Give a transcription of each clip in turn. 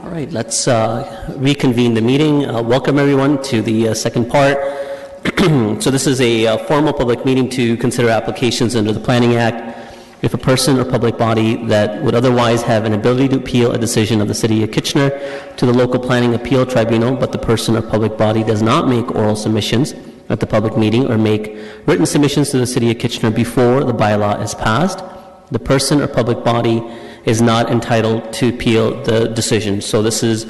All right, let's reconvene the meeting. Welcome everyone to the second part. So this is a formal public meeting to consider applications under the Planning Act. If a person or public body that would otherwise have an ability to appeal a decision of the City of Kitchener to the local planning appeal tribunal, but the person or public body does not make oral submissions at the public meeting or make written submissions to the City of Kitchener before the bylaw is passed, the person or public body is not entitled to appeal the decision. So this is,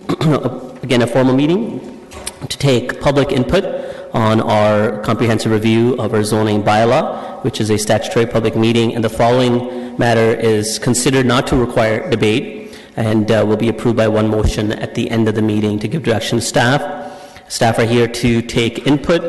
again, a formal meeting to take public input on our comprehensive review of our zoning bylaw, which is a statutory public meeting, and the following matter is considered not to require debate and will be approved by one motion at the end of the meeting to give direction to staff. Staff are here to take input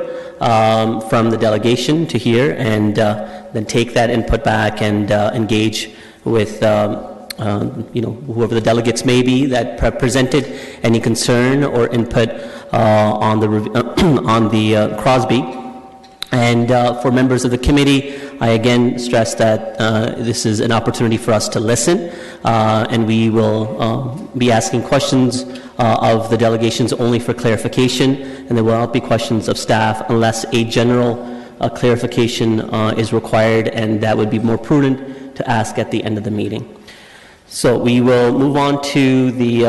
from the delegation to hear and then take that input back and engage with whoever the delegates may be that presented any concern or input on the Crosby. And for members of the committee, I again stress that this is an opportunity for us to listen, and we will be asking questions of the delegations only for clarification, and there will not be questions of staff unless a general clarification is required, and that would be more prudent to ask at the end of the meeting. So we will move on to the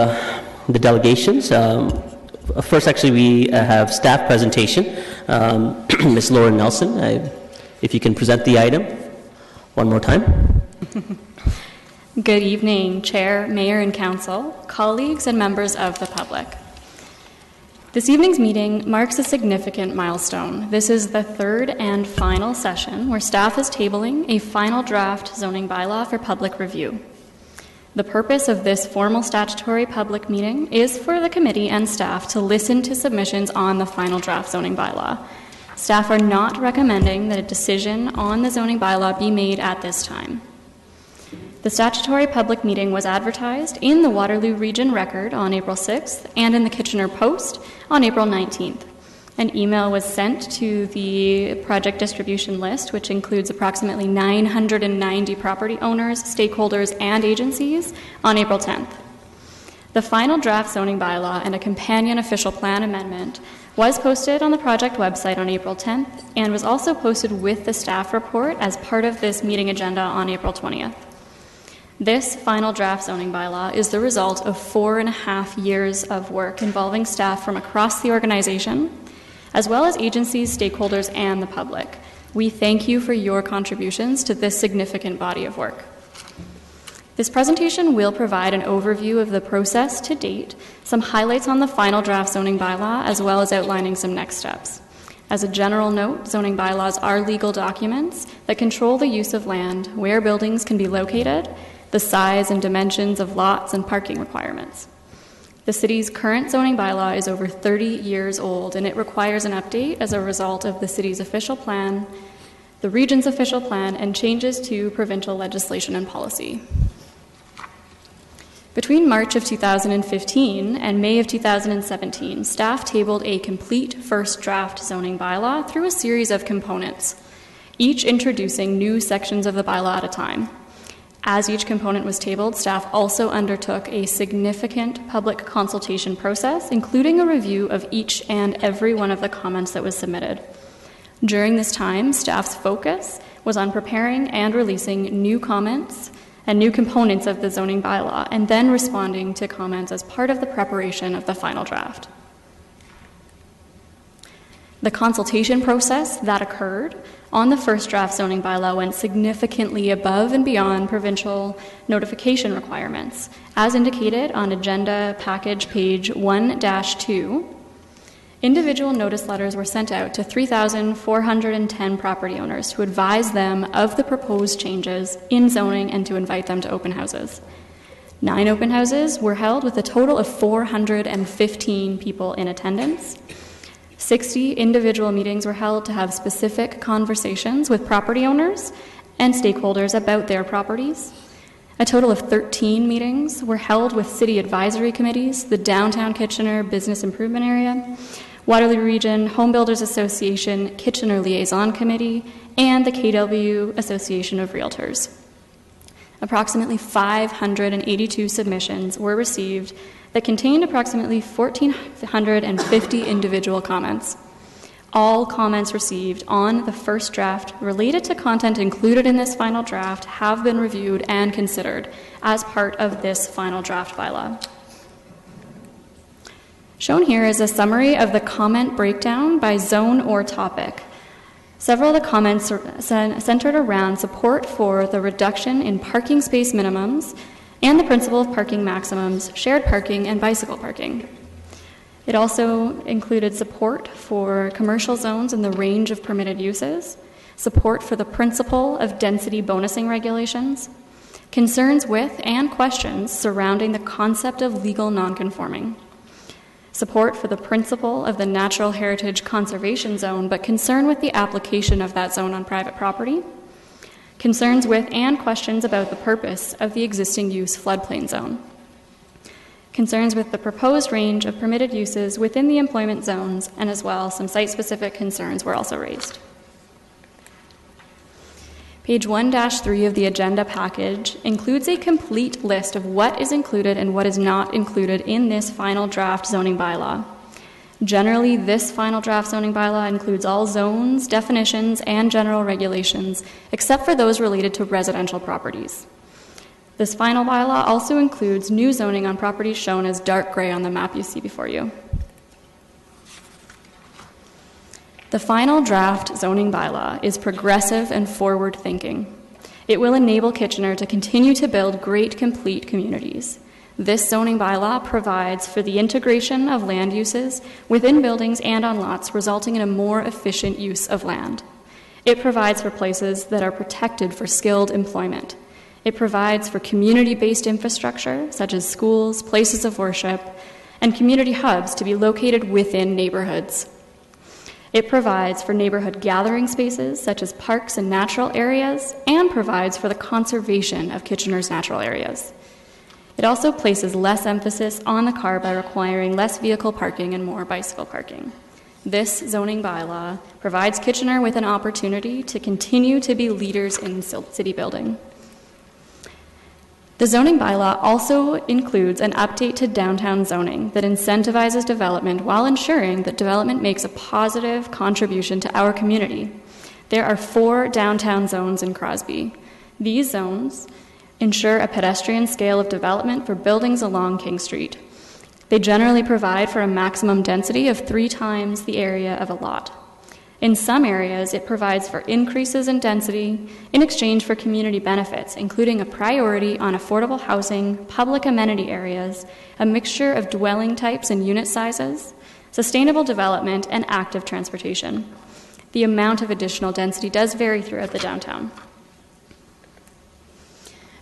delegations. First, actually, we have staff presentation. Ms. Lauren Nelson, if you can present the item one more time. Good evening, Chair, Mayor, and Council, colleagues, and members of the public. This evening's meeting marks a significant milestone. This is the third and final session where staff is tabling a final draft zoning bylaw for public review. The purpose of this formal statutory public meeting is for the committee and staff to listen to submissions on the final draft zoning bylaw. Staff are not recommending that a decision on the zoning bylaw be made at this time. The statutory public meeting was advertised in the Waterloo Region Record on April 6th and in the Kitchener Post on April 19th. An email was sent to the project distribution list, which includes approximately 990 property owners, stakeholders, and agencies, on April 10th. The final draft zoning bylaw and a companion official plan amendment was posted on the project website on April 10th and was also posted with the staff report as part of this meeting agenda on April 20th. This final draft zoning bylaw is the result of 4.5 years of work involving staff from across the organization, as well as agencies, stakeholders, and the public. We thank you for your contributions to this significant body of work. This presentation will provide an overview of the process to date, some highlights on the final draft zoning bylaw, as well as outlining some next steps. As a general note, zoning bylaws are legal documents that control the use of land, where buildings can be located, the size and dimensions of lots and parking requirements. The city's current zoning bylaw is over 30 years old, and it requires an update as a result of the city's official plan, the region's official plan, and changes to provincial legislation and policy. Between March of 2015 and May of 2017, staff tabled a complete first draft zoning bylaw through a series of components, each introducing new sections of the bylaw at a time. As each component was tabled, staff also undertook a significant public consultation process, including a review of each and every one of the comments that was submitted. During this time, staff's focus was on preparing and releasing new comments and new components of the zoning bylaw, and then responding to comments as part of the preparation of the final draft. The consultation process that occurred on the first draft zoning bylaw went significantly above and beyond provincial notification requirements. As indicated on agenda package page 1-2, individual notice letters were sent out to 3,410 property owners to advise them of the proposed changes in zoning and to invite them to open houses. 9 open houses were held with a total of 415 people in attendance. 60 individual meetings were held to have specific conversations with property owners and stakeholders about their properties. A total of 13 meetings were held with city advisory committees, the Downtown Kitchener Business Improvement Area, Waterloo Region Home Builders Association Kitchener Liaison Committee, and the KW Association of Realtors. approximately 582 submissions were received that contained approximately 1,450 individual comments. All comments received on the first draft related to content included in this final draft have been reviewed and considered as part of this final draft bylaw. Shown here is a summary of the comment breakdown by zone or topic. Several of the comments are centered around support for the reduction in parking space minimums and the principle of parking maximums, shared parking, and bicycle parking. It also included support for commercial zones in the range of permitted uses, support for the principle of density bonusing regulations, concerns with and questions surrounding the concept of legal nonconforming, support for the principle of the natural heritage conservation zone, but concern with the application of that zone on private property, concerns with and questions about the purpose of the existing use floodplain zone, concerns with the proposed range of permitted uses within the employment zones, and as well, some site-specific concerns were also raised. Page 1-3 of the agenda package includes a complete list of what is included and what is not included in this final draft zoning bylaw. Generally, this final draft zoning bylaw includes all zones, definitions, and general regulations, except for those related to residential properties. This final bylaw also includes new zoning on properties shown as dark gray on the map you see before you. The final draft zoning bylaw is progressive and forward-thinking. It will enable Kitchener to continue to build great, complete communities. This zoning bylaw provides for the integration of land uses within buildings and on lots, resulting in a more efficient use of land. It provides for places that are protected for skilled employment. It provides for community-based infrastructure, such as schools, places of worship, and community hubs to be located within neighborhoods. It provides for neighborhood gathering spaces, such as parks and natural areas, and provides for the conservation of Kitchener's natural areas. It also places less emphasis on the car by requiring less vehicle parking and more bicycle parking. This zoning bylaw provides Kitchener with an opportunity to continue to be leaders in city building. The zoning bylaw also includes an update to downtown zoning that incentivizes development while ensuring that development makes a positive contribution to our community. There are 4 downtown zones in Crosby. These zones ensure a pedestrian scale of development for buildings along King Street. They generally provide for a maximum density of 3 times the area of a lot. In some areas, it provides for increases in density in exchange for community benefits, including a priority on affordable housing, public amenity areas, a mixture of dwelling types and unit sizes, sustainable development, and active transportation. The amount of additional density does vary throughout the downtown.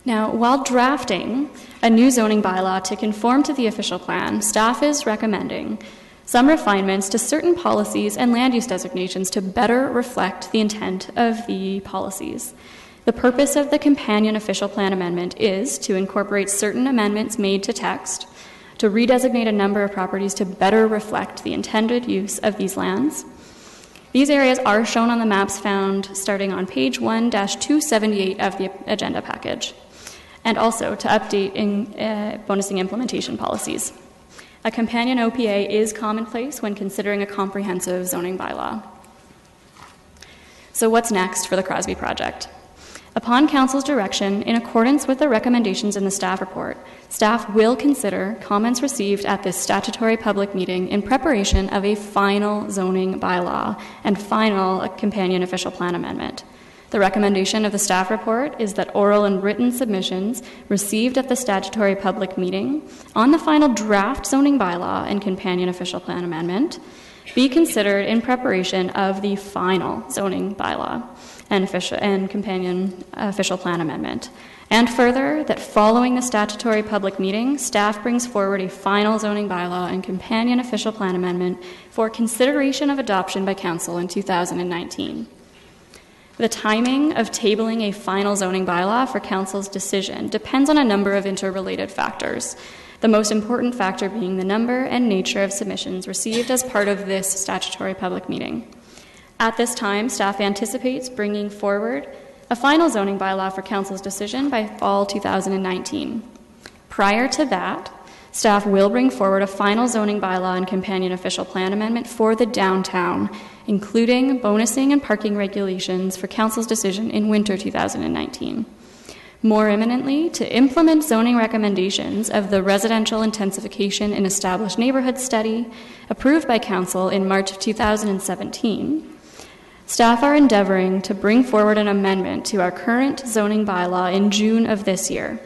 Now, while drafting a new zoning bylaw to conform to the official plan, staff is recommending some refinements to certain policies and land use designations to better reflect the intent of the policies. The purpose of the companion official plan amendment is to incorporate certain amendments made to text, to redesignate a number of properties to better reflect the intended use of these lands. These areas are shown on the maps found starting on page 1-278 of the agenda package, and also to update in bonusing implementation policies. A companion OPA is commonplace when considering a comprehensive zoning bylaw. So what's next for the Crosby project? Upon Council's direction, in accordance with the recommendations in the staff report, staff will consider comments received at this statutory public meeting in preparation of a final zoning bylaw and final companion official plan amendment. The recommendation of the staff report is that oral and written submissions received at the statutory public meeting on the final draft zoning bylaw and companion official plan amendment be considered in preparation of the final zoning bylaw and companion official plan amendment. And further, that following the statutory public meeting, staff brings forward a final zoning bylaw and companion official plan amendment for consideration of adoption by Council in 2019. The timing of tabling a final zoning bylaw for Council's decision depends on a number of interrelated factors, the most important factor being the number and nature of submissions received as part of this statutory public meeting. At this time, staff anticipates bringing forward a final zoning bylaw for council's decision by fall 2019. Prior to that, staff will bring forward a final zoning bylaw and companion official plan amendment for the downtown, including bonusing and parking regulations for council's decision in winter 2019. More imminently, to implement zoning recommendations of the residential intensification in established neighborhood study approved by council in March of 2017, staff are endeavoring to bring forward an amendment to our current zoning bylaw in June of this year.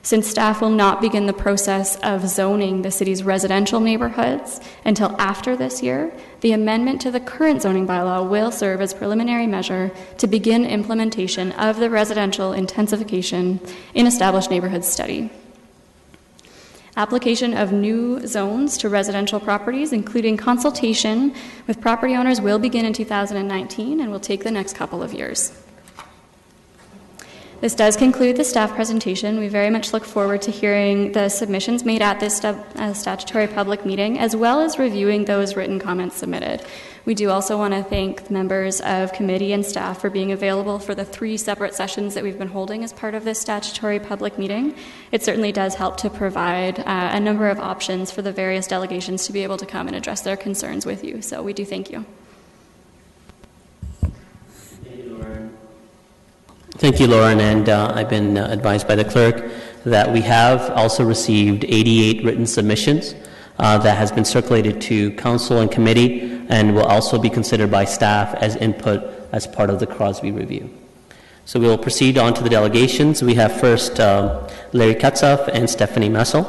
Since staff will not begin the process of zoning the city's residential neighborhoods until after this year, the amendment to the current zoning bylaw will serve as preliminary measure to begin implementation of the residential intensification in established neighborhoods study. Application of new zones to residential properties, including consultation with property owners, will begin in 2019 and will take the next couple of years. This does conclude the staff presentation. We very much look forward to hearing the submissions made at this statutory public meeting, as well as reviewing those written comments submitted. We do also want to thank the members of committee and staff for being available for the 3 separate sessions that we've been holding as part of this statutory public meeting. It certainly does help to provide a number of options for the various delegations to be able to come and address their concerns with you. So we do thank you. Thank you, Lauren, and I've been advised by the clerk that we have also received 88 written submissions that has been circulated to council and committee and will also be considered by staff as input as part of the Crosby review. So we will proceed on to the delegations. We have first Larry Katzoff and Stephanie Messel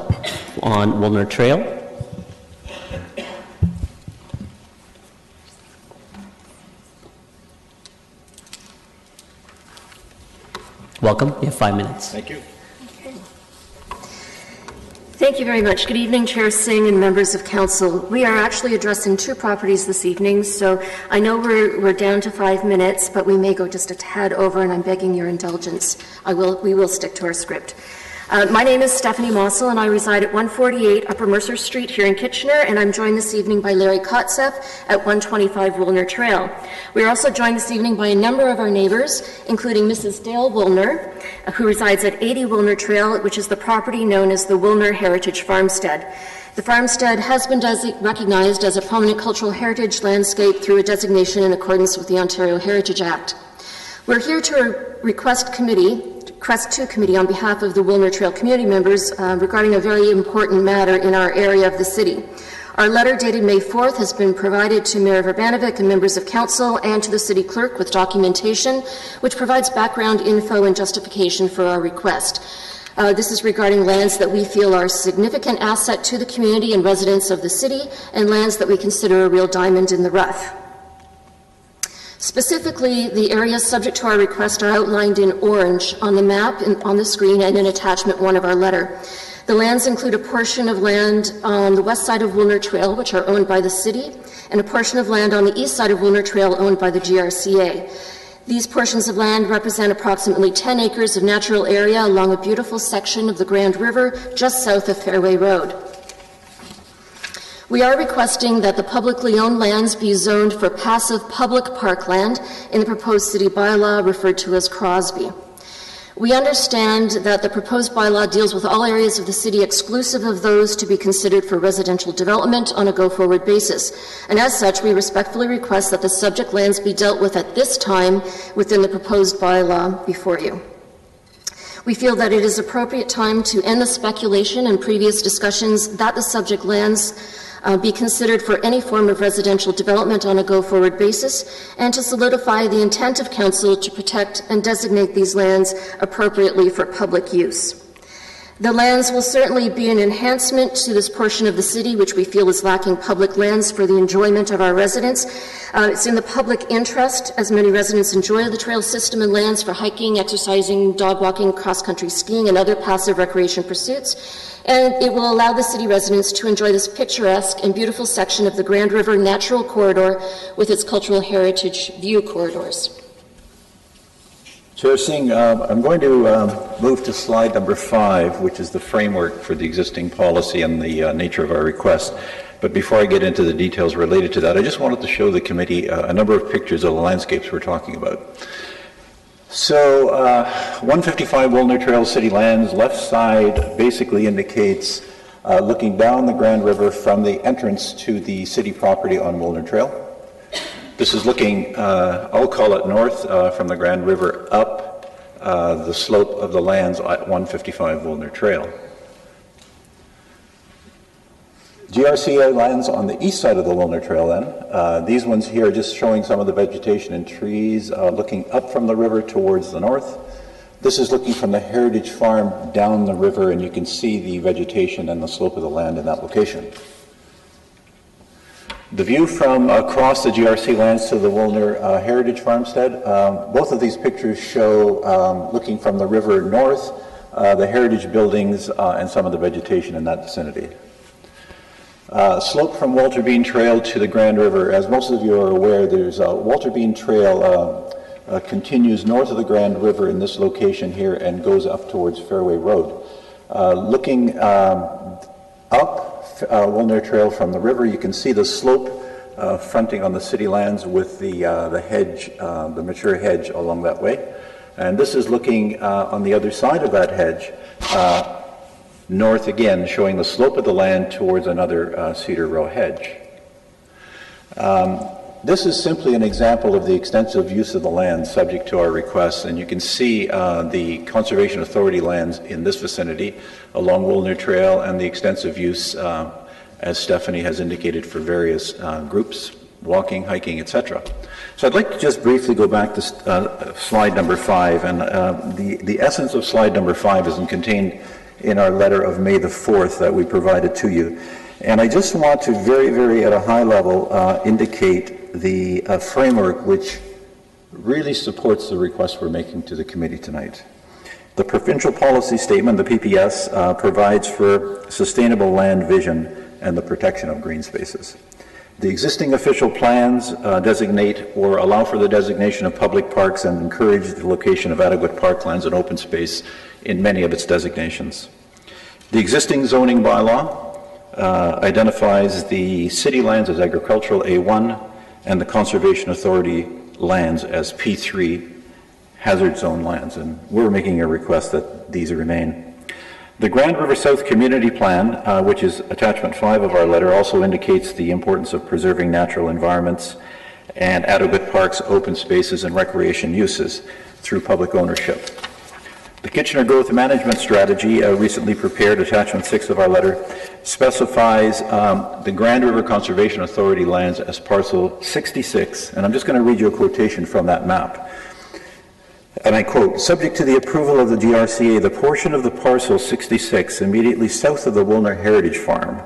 on Woolner Trail. Welcome. You have 5 minutes. Thank you. Thank you very much. Good evening, Chair Singh and members of council. We are actually addressing 2 properties this evening, so I know we're down to 5 minutes, but we may go just a tad over, and I'm begging your indulgence. We will stick to our script. My name is Stephanie Mossel, and I reside at 148 Upper Mercer Street here in Kitchener, and I'm joined this evening by Larry Kotzeff at 125 Woolner Trail. We are also joined this evening by a number of our neighbors, including Mrs. Dale Woolner, who resides at 80 Woolner Trail, which is the property known as the Woolner Heritage Farmstead. The farmstead has been recognized as a prominent cultural heritage landscape through a designation in accordance with the Ontario Heritage Act. We're here to request to committee on behalf of the Woolner Trail community members regarding a very important matter in our area of the city. Our letter dated May 4th has been provided to Mayor Verbanovic and members of council and to the city clerk with documentation which provides background info and justification for our request. This is regarding lands that we feel are a significant asset to the community and residents of the city, and lands that we consider a real diamond in the rough. Specifically, the areas subject to our request are outlined in orange on the map and on the screen and in attachment 1 of our letter. The lands include a portion of land on the west side of Woolner Trail, which are owned by the city, and a portion of land on the east side of Woolner Trail owned by the GRCA. These portions of land represent approximately 10 acres of natural area along a beautiful section of the Grand River just south of Fairway Road. We are requesting that the publicly owned lands be zoned for passive public parkland in the proposed city bylaw referred to as Crosby. We understand that the proposed bylaw deals with all areas of the city exclusive of those to be considered for residential development on a go-forward basis. And as such, we respectfully request that the subject lands be dealt with at this time within the proposed bylaw before you. We feel that it is appropriate time to end the speculation and previous discussions that the subject lands be considered for any form of residential development on a go-forward basis, and to solidify the intent of council to protect and designate these lands appropriately for public use. The lands will certainly be an enhancement to this portion of the city, which we feel is lacking public lands for the enjoyment of our residents. It's in the public interest, as many residents enjoy the trail system and lands for hiking, exercising, dog walking, cross-country skiing, and other passive recreation pursuits. And it will allow the city residents to enjoy this picturesque and beautiful section of the Grand River Natural Corridor with its cultural heritage view corridors. Chair Singh, I'm going to move to slide number 5, which is the framework for the existing policy and the nature of our request. But before I get into the details related to that, I just wanted to show the committee a number of pictures of the landscapes we're talking about. So 155 Woolner Trail City Lands, left side basically indicates looking down the Grand River from the entrance to the city property on Woolner Trail. This is looking, I'll call it north from the Grand River up the slope of the lands at 155 Woolner Trail. GRCA lands on the east side of the Woolner Trail then. These ones here are just showing some of the vegetation and trees looking up from the river towards the north. This is looking from the Heritage Farm down the river, and you can see the vegetation and the slope of the land in that location. The view from across the GRC lands to the Woolner Heritage Farmstead, both of these pictures show looking from the river north, the heritage buildings and some of the vegetation in that vicinity. Slope from Walter Bean Trail to the Grand River. As most of you are aware, there's Walter Bean Trail continues north of the Grand River in this location here and goes up towards Fairway Road. Looking up Woolner Trail from the river, you can see the slope fronting on the city lands with the hedge, the mature hedge along that way. And this is looking on the other side of that hedge, north again, showing the slope of the land towards another cedar row hedge. This is simply an example of the extensive use of the land subject to our requests, and you can see the Conservation Authority lands in this vicinity along Woolner Trail and the extensive use, as Stephanie has indicated, for various groups, walking, hiking, etc. So I'd like to just briefly go back to slide number 5, and the essence of slide number 5 is contained in our letter of May the 4th that we provided to you. And I just want to very at a high level indicate the framework which really supports the request we're making to the committee tonight. The Provincial Policy Statement, the PPS, provides for sustainable land vision and the protection of green spaces. The existing official plans designate or allow for the designation of public parks and encourage the location of adequate parklands and open space in many of its designations. The existing zoning bylaw identifies the city lands as agricultural A1 and the Conservation Authority lands as P3 hazard zone lands, and we're making a request that these remain. The Grand River South Community Plan, which is attachment 5 of our letter, also indicates the importance of preserving natural environments and adequate parks, open spaces, and recreation uses through public ownership. The Kitchener Growth Management Strategy, recently prepared, attachment 6 of our letter, specifies the Grand River Conservation Authority lands as parcel 66, and I'm just going to read you a quotation from that map. And I quote, "Subject to the approval of the GRCA, the portion of the parcel 66 immediately south of the Woolner Heritage Farm,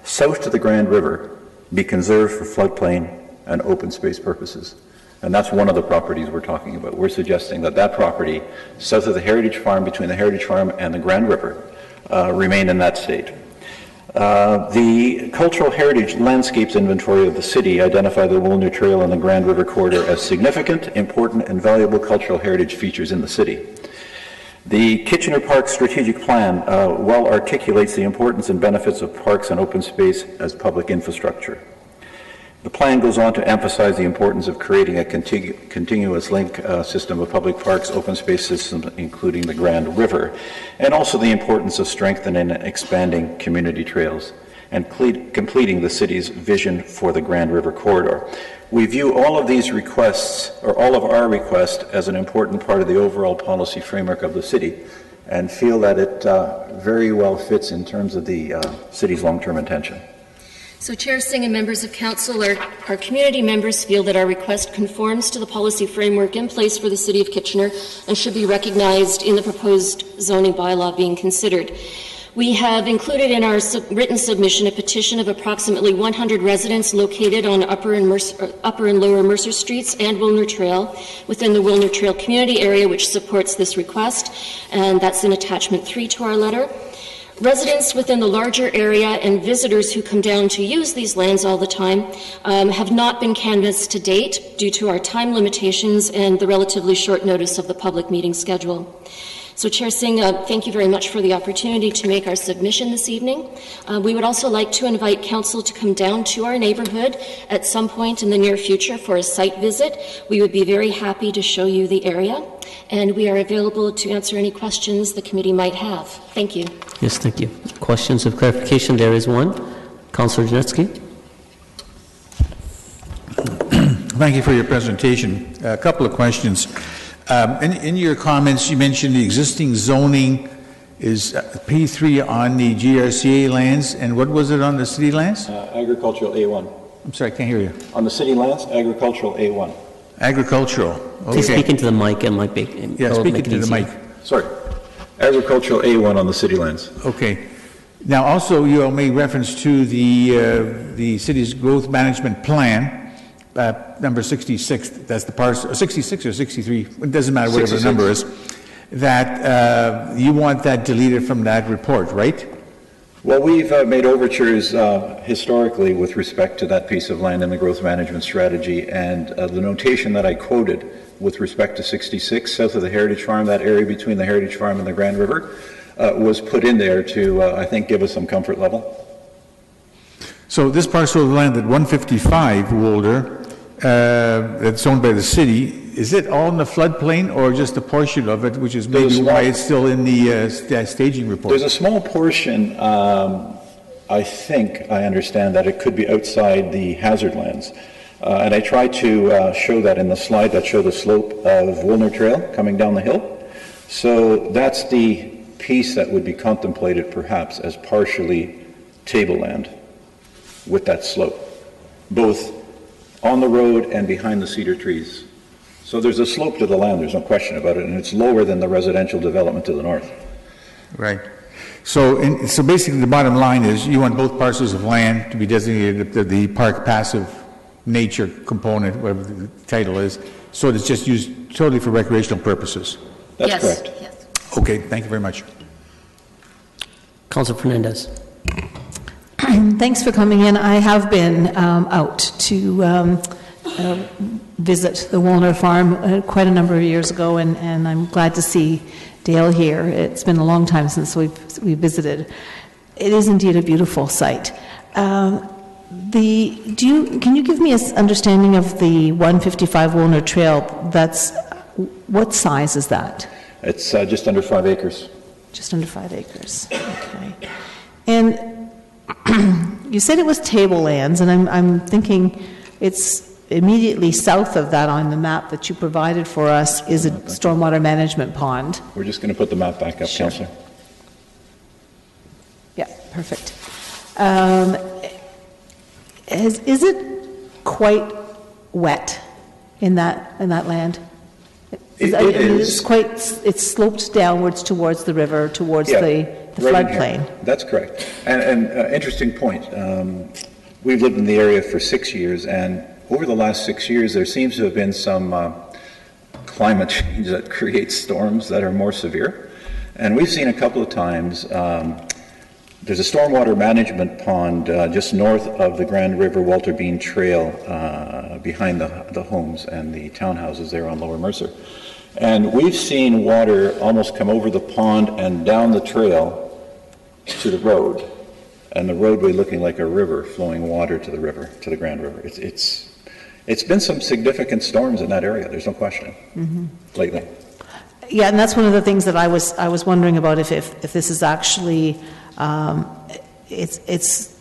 south to the Grand River, be conserved for floodplain and open space purposes." And that's one of the properties we're talking about. We're suggesting that that property, south of the Heritage Farm, between the Heritage Farm and the Grand River, remain in that state. The Cultural Heritage Landscapes Inventory of the city identify the Woolner Trail and the Grand River Corridor as significant, important, and valuable cultural heritage features in the city. The Kitchener Park Strategic Plan well articulates the importance and benefits of parks and open space as public infrastructure. The plan goes on to emphasize the importance of creating a continuous link system of public parks, open space systems, including the Grand River, and also the importance of strengthening and expanding community trails and completing the city's vision for the Grand River Corridor. We view all of these requests, or all of our requests, as an important part of the overall policy framework of the city, and feel that it very well fits in terms of the city's long-term intention. So Chair Singh and members of Council, our community members feel that our request conforms to the policy framework in place for the City of Kitchener and should be recognized in the proposed zoning bylaw being considered. We have included in our written submission a petition of approximately 100 residents located on Upper and Lower Mercer Streets and Woolner Trail within the Woolner Trail community area, which supports this request, and that's in attachment 3 to our letter. Residents within the larger area and visitors who come down to use these lands all the time have not been canvassed to date due to our time limitations and the relatively short notice of the public meeting schedule. So Chair Singh, thank you very much for the opportunity to make our submission this evening. We would also like to invite Council to come down to our neighborhood at some point in the near future for a site visit. We would be very happy to show you the area, and we are available to answer any questions the committee might have. Thank you. Yes, thank you. Questions of clarification? There is one. Councillor Janetsky. Thank you for your presentation. A couple of questions. In your comments, you mentioned the existing zoning is P3 on the GRCA lands, and what was it on the city lands? Agricultural A1. I'm sorry, I can't hear you. On the city lands, agricultural A1. Agricultural. Please Okay. speak into the mic and might be. Yeah, speak into the mic. Sorry. Agricultural A1 on the city lands. Okay. Now, also, you all made reference to the city's growth management plan, number 66. That's the parcel, 66 or 63. It doesn't matter whatever the 66. number is. That you want that deleted from that report, right? Well, we've made overtures historically with respect to that piece of land in the growth management strategy, and the notation that I quoted with respect to 66, south of the Heritage Farm, that area between the Heritage Farm and the Grand River, was put in there to, I think, give us some comfort level. So this parcel of land at 155 Wolder, that's owned by the city, is it all in the floodplain or just a portion of it, which is maybe why it's still in the staging report? There's a small portion, I think, I understand that it could be outside the hazard lands. And I tried to show that in the slide that showed the slope of Woolner Trail coming down the hill. So that's the piece that would be contemplated perhaps as partially tableland with that slope, both on the road and behind the cedar trees. So there's a slope to the land, there's no question about it, and it's lower than the residential development to the north. Right. So basically the bottom line is you want both parcels of land to be designated the park passive nature component, whatever the title is, so it's just used totally for recreational purposes. That's Yes, correct. yes. Okay, thank you very much. Councillor Fernandez. Thanks for coming in. I have been out to visit the Woolner Farm quite a number of years ago, and I'm glad to see Dale here. It's been a long time since we visited. It is indeed a beautiful site. Can you give me an understanding of the 155 Woolner Trail? What size is that? It's just under 5 acres. Just under 5 acres. Okay. And you said it was tablelands, and I'm thinking it's immediately south of that on the map that you provided for us is a stormwater management pond. We're just going to put the map back up, Sure. Councillor. Yeah, perfect. Is it quite wet in that land? It I mean, is. It's sloped downwards towards the river, towards Yeah, the right in here. floodplain. That's correct. And interesting point. We've lived in the area for 6 years, and over the last 6 years, there seems to have been some climate change that creates storms that are more severe. And we've seen a couple of times, there's a stormwater management pond just north of the Grand River Walter Bean Trail behind the homes and the townhouses there on Lower Mercer. And we've seen water almost come over the pond and down the trail to the road, and the roadway looking like a river, flowing water to the river, to the Grand River. It's been some significant storms in that area, there's no question, lately. Yeah, and that's one of the things that I was wondering about, if this is actually, it's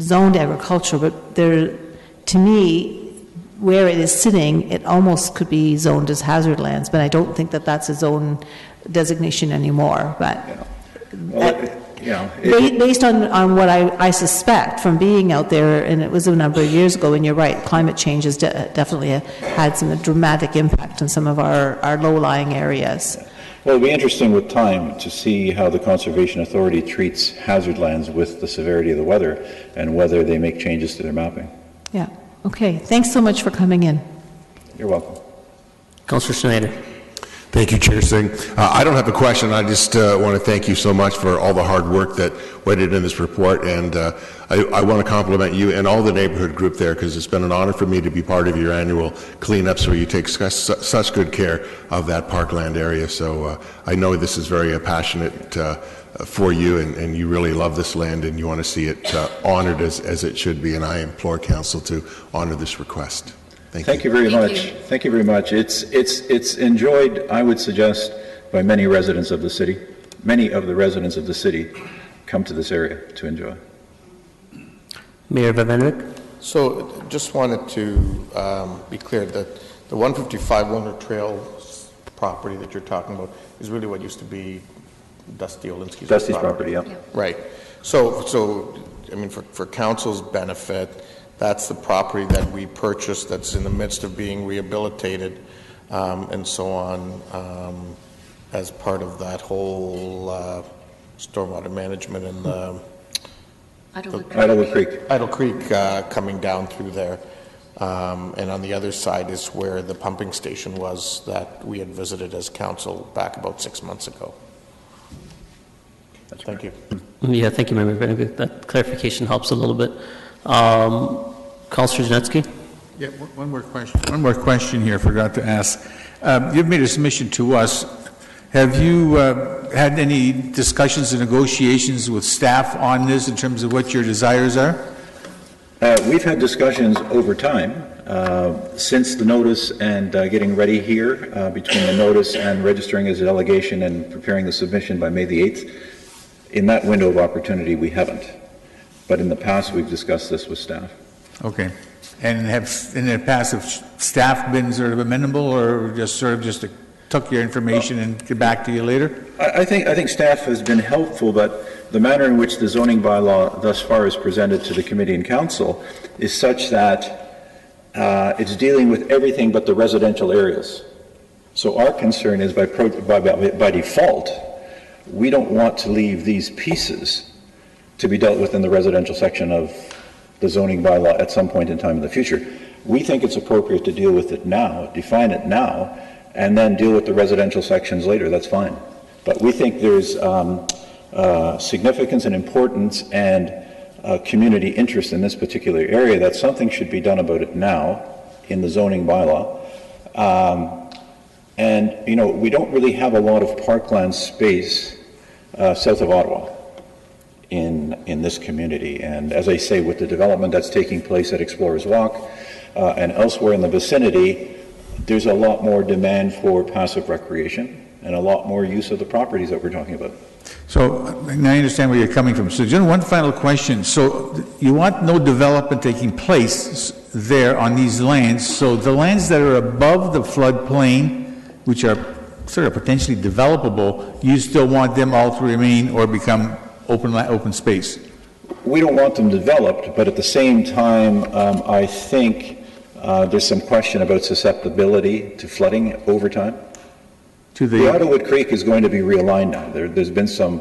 zoned agriculture, but there, to me, where it is sitting, it almost could be zoned as hazard lands, but I don't think that that's a zone designation anymore, but. Based on what I suspect from being out there, and it was a number of years ago, and you're right, climate change has definitely had some dramatic impact on some of our low-lying areas. Well, it'll be interesting with time to see how the Conservation Authority treats hazard lands with the severity of the weather and whether they make changes to their mapping. Yeah, okay. Thanks so much for coming in. You're welcome. Councillor Schneider. Thank you, Chair Singh. I don't have a question. I just want to thank you so much for all the hard work that went into this report, and I want to compliment you and all the neighborhood group there, because it's been an honor for me to be part of your annual cleanups where you take such good care of that parkland area. So I know this is very passionate for you, and you really love this land, and you want to see it honored as it should be, and I implore council to honor this request. Thank you very much. Thank you very much. It's enjoyed, I would suggest, by many residents of the city. Many of the residents of the city come to this area to enjoy. Mayor Vavenrick? So just wanted to be clear that the 155 Wilner Trail property that you're talking about is really what used to be Dusty Olinsky's Dusty's property, yeah. Right. So I mean, for council's benefit, that's the property that we purchased that's in the midst of being rehabilitated and so on as part of that whole stormwater management and Idle Creek coming down through there. And on the other side is where the pumping station was that we had visited as council back about 6 months ago. Thank you. Yeah, thank you, Member Vavenrick. That clarification helps a little bit. Councilor Janetsky? Yeah, one more question. One more question here I forgot to ask. You've made a submission to us. Have you had any discussions and negotiations with staff on this in terms of what your desires are? We've had discussions over time since the notice and getting ready here, between the notice and registering as a delegation and preparing the submission by May the 8th. In that window of opportunity, we haven't. But in the past, we've discussed this with staff. Okay. And have in the past, have staff been sort of amenable, or just took your information and get back to you later? I think staff has been helpful, but the manner in which the zoning bylaw thus far is presented to the committee and council is such that it's dealing with everything but the residential areas. So our concern is by default, we don't want to leave these pieces to be dealt with in the residential section of the zoning bylaw at some point in time in the future. We think it's appropriate to deal with it now, define it now, and then deal with the residential sections later. That's fine. But we think there's significance and importance and community interest in this particular area that something should be done about it now in the zoning bylaw. And, you know, we don't really have a lot of parkland space south of Ottawa in this community. And as I say, with the development that's taking place at Explorers Walk and elsewhere in the vicinity, there's a lot more demand for passive recreation and a lot more use of the properties that we're talking about. So now I understand where you're coming from. So just one final question. So you want no development taking place there on these lands. So the lands that are above the floodplain, which are sort of potentially developable, you still want them all to remain or become open space? We don't want them developed, but at the same time, I think there's some question about susceptibility to flooding over time. The Idlewood Creek is going to be realigned now. There's been some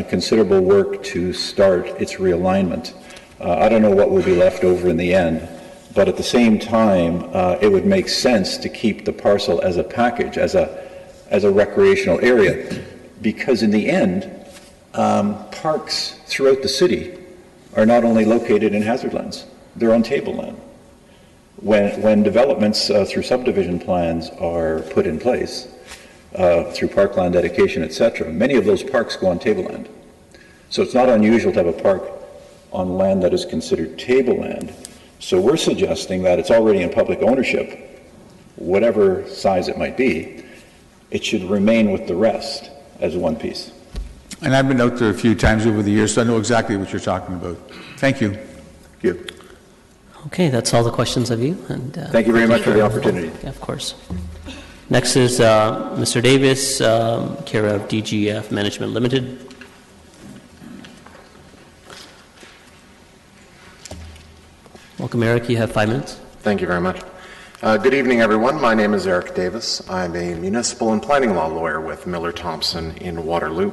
considerable work to start its realignment. I don't know what will be left over in the end, but at the same time, it would make sense to keep the parcel as a package, as a recreational area, because in the end, parks throughout the city are not only located in hazard lands, they're on tableland. When developments through subdivision plans are put in place, through parkland dedication, etc., many of those parks go on tableland. So it's not unusual to have a park on land that is considered tableland. So we're suggesting that it's already in public ownership, whatever size it might be, it should remain with the rest as one piece. And I've been out there a few times over the years, so I know exactly what you're talking about. Thank you. Thank you. Okay, that's all the questions of you. And thank you very much for the opportunity. Yeah, of course. Next is Mr. Davis, care of DGF Management Limited. Welcome, Eric. You have 5 minutes. Thank you very much. Good evening, everyone. My name is Eric Davis. I'm a municipal and planning law lawyer with Miller Thompson in Waterloo.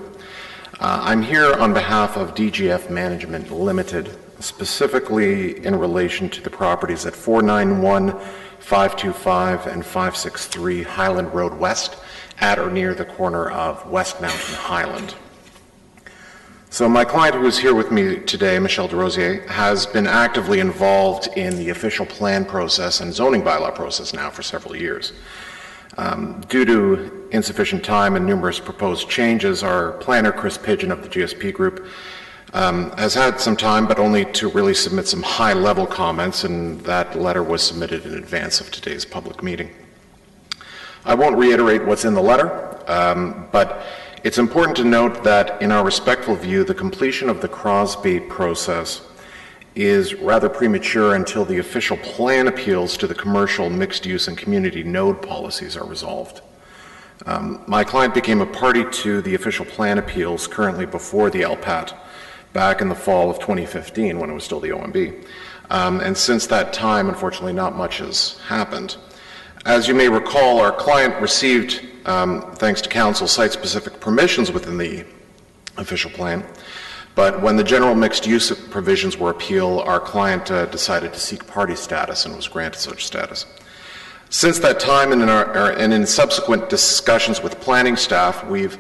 I'm here on behalf of DGF Management Limited, specifically in relation to the properties at 491, 525, and 563 Highland Road West at or near the corner of West Mountain Highland. So my client who is here with me today, Michelle Desrosiers, has been actively involved in the official plan process and zoning bylaw process now for several years. Due to insufficient time and numerous proposed changes, our planner, Chris Pidgeon of the GSP Group, has had some time, but only to really submit some high-level comments, and that letter was submitted in advance of today's public meeting. I won't reiterate what's in the letter, but it's important to note that in our respectful view, the completion of the Crosby process is rather premature until the official plan appeals to the commercial, mixed-use, and community node policies are resolved. My client became a party to the official plan appeals currently before the LPAT back in the fall of 2015 when it was still the OMB. And since that time, unfortunately, not much has happened. As you may recall, our client received, thanks to council, site-specific permissions within the official plan. But when the general mixed-use provisions were appealed, our client decided to seek party status and was granted such status. Since that time, and in subsequent discussions with planning staff, we've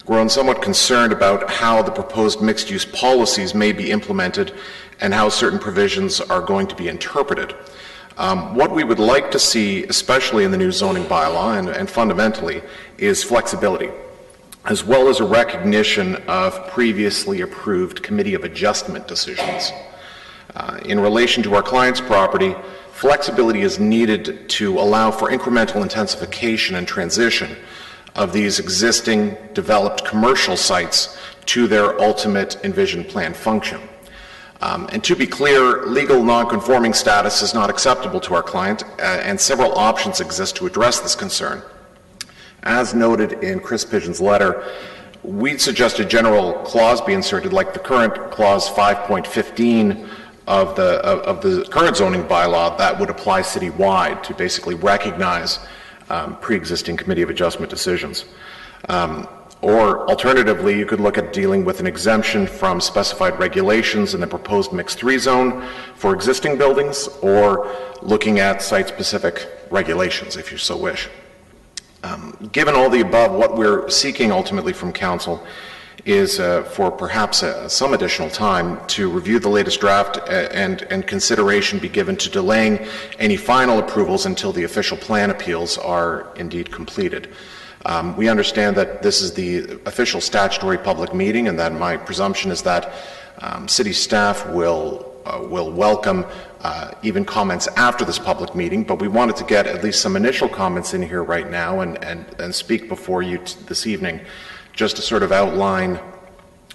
grown somewhat concerned about how the proposed mixed-use policies may be implemented and how certain provisions are going to be interpreted. What we would like to see, especially in the new zoning bylaw and fundamentally, is flexibility, as well as a recognition of previously approved Committee of Adjustment decisions. In relation to our client's property, flexibility is needed to allow for incremental intensification and transition of these existing developed commercial sites to their ultimate envisioned plan function. And to be clear, legal non-conforming status is not acceptable to our client, and several options exist to address this concern. As noted in Chris Pidgeon's letter, we'd suggest a general clause be inserted like the current clause 5.15 of the current zoning bylaw that would apply citywide to basically recognize pre-existing Committee of Adjustment decisions. Or alternatively, you could look at dealing with an exemption from specified regulations in the proposed mixed-3 zone for existing buildings, or looking at site-specific regulations, if you so wish. Given all the above, what we're seeking ultimately from Council is for perhaps some additional time to review the latest draft and consideration be given to delaying any final approvals until the official plan appeals are indeed completed. We understand that this is the official statutory public meeting, and that my presumption is that city staff will welcome even comments after this public meeting, but we wanted to get at least some initial comments in here right now and speak before you this evening, just to sort of outline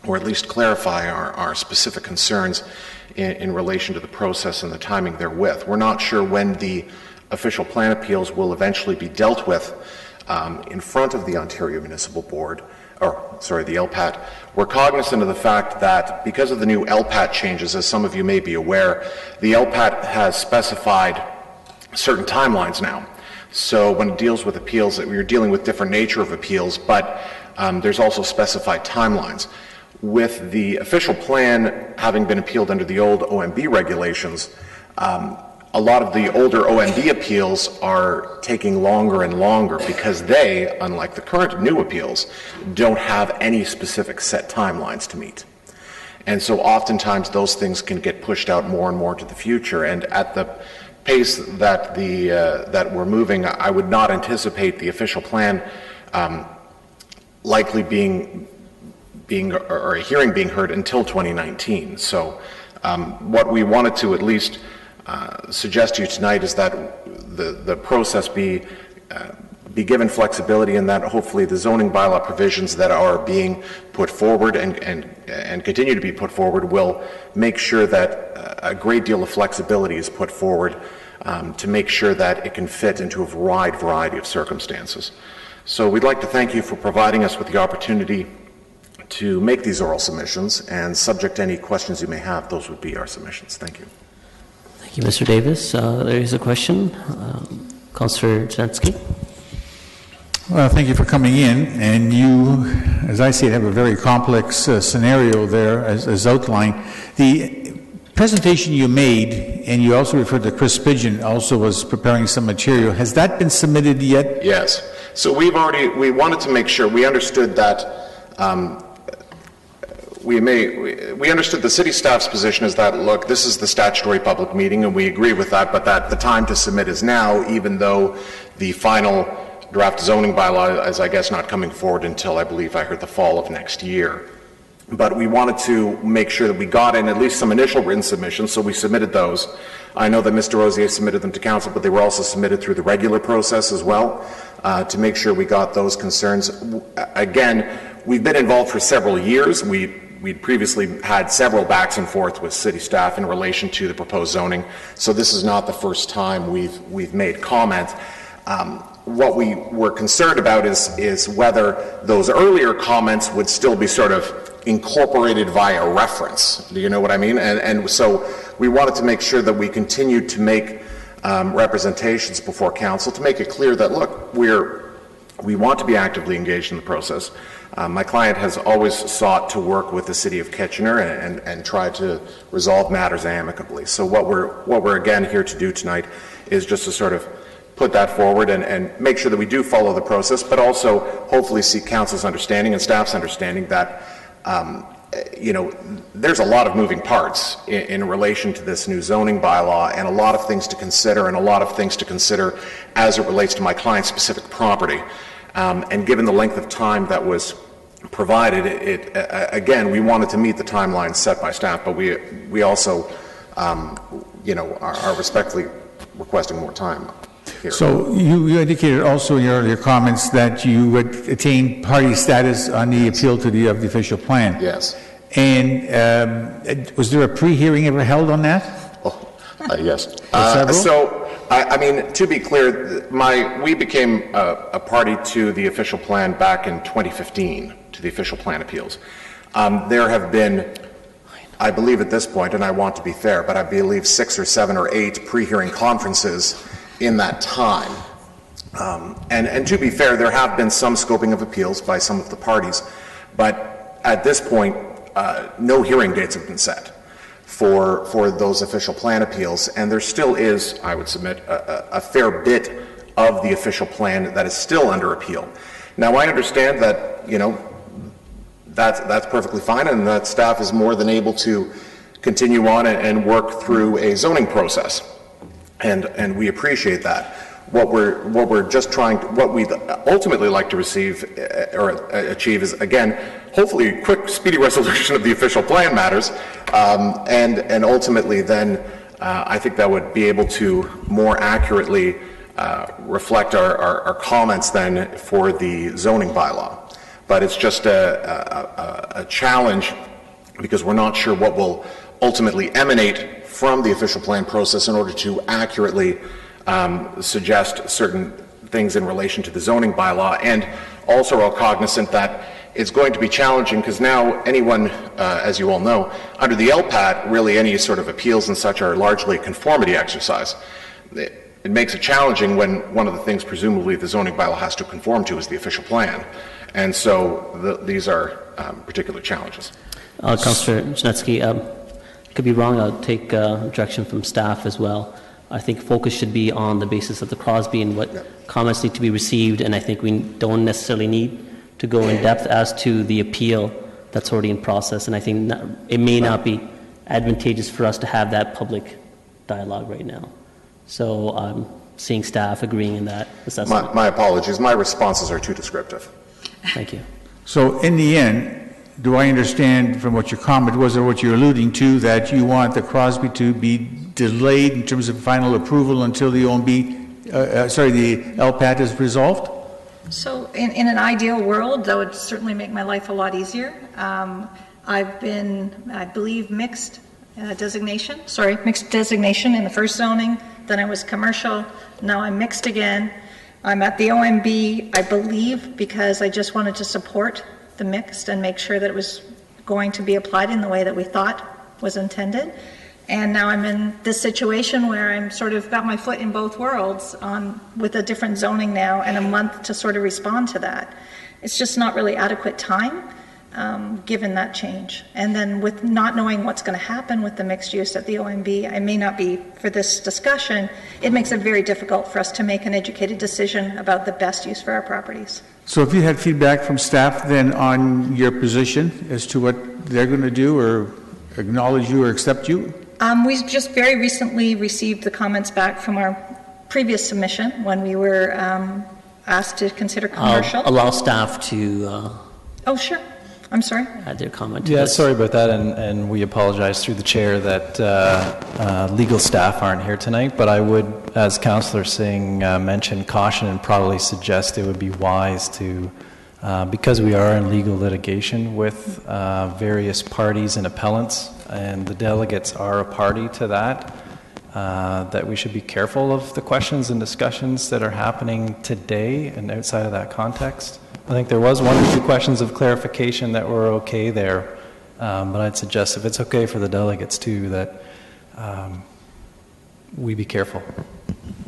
or at least clarify our specific concerns in relation to the process and the timing therewith. We're not sure when the official plan appeals will eventually be dealt with in front of the Ontario Municipal Board, the LPAT. We're cognizant of the fact that because of the new LPAT changes, as some of you may be aware, the LPAT has specified certain timelines now. So when it deals with appeals, we're dealing with different nature of appeals, but there's also specified timelines. With the official plan having been appealed under the old OMB regulations, a lot of the older OMB appeals are taking longer and longer because they, unlike the current new appeals, don't have any specific set timelines to meet. And so oftentimes those things can get pushed out more and more to the future. And at the pace that that we're moving, I would not anticipate the official plan likely being or a hearing being heard until 2019. So what we wanted to at least suggest to you tonight is that the process be given flexibility, and that hopefully the zoning bylaw provisions that are being put forward and continue to be put forward will make sure that a great deal of flexibility is put forward to make sure that it can fit into a wide variety of circumstances. So we'd like to thank you for providing us with the opportunity to make these oral submissions, and subject to any questions you may have, those would be our submissions. Thank you. Thank you, Mr. Davis. There is a question. Councillor Jansky. Well, thank you for coming in. And you, as I see it, have a very complex scenario there as outlined. The presentation you made, and you also referred to Chris Pidgeon, also was preparing some material. Has that been submitted yet? Yes. So we wanted to make sure, we understood that, we understood the city staff's position is that, look, this is the statutory public meeting, and we agree with that, but that the time to submit is now, even though the final draft zoning bylaw is, I guess, not coming forward until, I believe I heard, the fall of next year. But we wanted to make sure that we got in at least some initial written submissions, so we submitted those. I know that Mr. Rosier submitted them to council, but they were also submitted through the regular process as well, to make sure we got those concerns. Again, we've been involved for several years. We'd previously had several backs and forth with city staff in relation to the proposed zoning, so this is not the first time we've made comment. What we were concerned about is whether those earlier comments would still be sort of incorporated via reference. Do you know what I mean? And so we wanted to make sure that we continued to make representations before council to make it clear that, look, we want to be actively engaged in the process. My client has always sought to work with the city of Kitchener and try to resolve matters amicably. So what we're again here to do tonight is just to sort of put that forward and make sure that we do follow the process, but also hopefully seek council's understanding and staff's understanding that there's a lot of moving parts in relation to this new zoning bylaw, and a lot of things to consider, as it relates to my client's specific property. And given the length of time that was provided, again, we wanted to meet the timeline set by staff, but we also, are respectfully requesting more time here. So you indicated also in your earlier comments that you had attained party status on the appeal to the official plan. Yes. And was there a pre-hearing ever held on that? Yes. I mean, to be clear, we became a party to the official plan back in 2015, to the official plan appeals. There have been, I believe at this point, and I want to be fair, but I believe 6 or 7 or 8 pre-hearing conferences in that time. And to be fair, there have been some scoping of appeals by some of the parties, but at this point, no hearing dates have been set for those official plan appeals, and there still is, I would submit, a fair bit of the official plan that is still under appeal. Now, I understand that, that's perfectly fine, and that staff is more than able to continue on and work through a zoning process, and we appreciate that. What we'd ultimately like to receive or achieve is, again, hopefully a quick, speedy resolution of the official plan matters, and ultimately then I think that would be able to more accurately reflect our comments then for the zoning bylaw. But it's just a challenge because we're not sure what will ultimately emanate from the official plan process in order to accurately suggest certain things in relation to the zoning bylaw, and also are cognizant that it's going to be challenging because now anyone, as you all know, under the LPAT, really any sort of appeals and such are largely a conformity exercise. It makes it challenging when one of the things presumably the zoning bylaw has to conform to is the official plan. And so these are particular challenges. Councillor Janetsky, I could be wrong. I'll take direction from staff as well. I think focus should be on the basis of the Crosby and what comments need to be received, and I think we don't necessarily need to go in depth as to the appeal that's already in process, and I think it may not be advantageous for us to have that public dialogue right now. So I'm seeing staff agreeing in that assessment. My apologies. My responses are too descriptive. Thank you. So in the end, do I understand from what your comment was or what you're alluding to that you want the Crosby to be delayed in terms of final approval until the the LPAT is resolved? So in an ideal world, that would certainly make my life a lot easier. I've been, I believe, mixed designation in the first zoning, then I was commercial, now I'm mixed again. I'm at the OMB, I believe, because I just wanted to support the mixed and make sure that it was going to be applied in the way that we thought was intended. And now I'm in this situation where I'm sort of got my foot in both worlds with a different zoning now and a month to sort of respond to that. It's just not really adequate time given that change. And then with not knowing what's going to happen with the mixed use at the OMB, I may not be for this discussion, it makes it very difficult for us to make an educated decision about the best use for our properties. So if you had feedback from staff then on your position as to what they're going to do or acknowledge you or accept you? We just very recently received the comments back from our previous submission when we were asked to consider commercial. Allow staff to Oh, sure. I'm sorry. add their comment to Yeah, this. sorry about that, and we apologize through the chair that legal staff aren't here tonight, but I would, as Councillor Singh mentioned, caution and probably suggest it would be wise to, because we are in legal litigation with various parties and appellants, and the delegates are a party to that, that we should be careful of the questions and discussions that are happening today and outside of that context. I think there was one or two questions of clarification that were okay there, but I'd suggest if it's okay for the delegates too, that we be careful.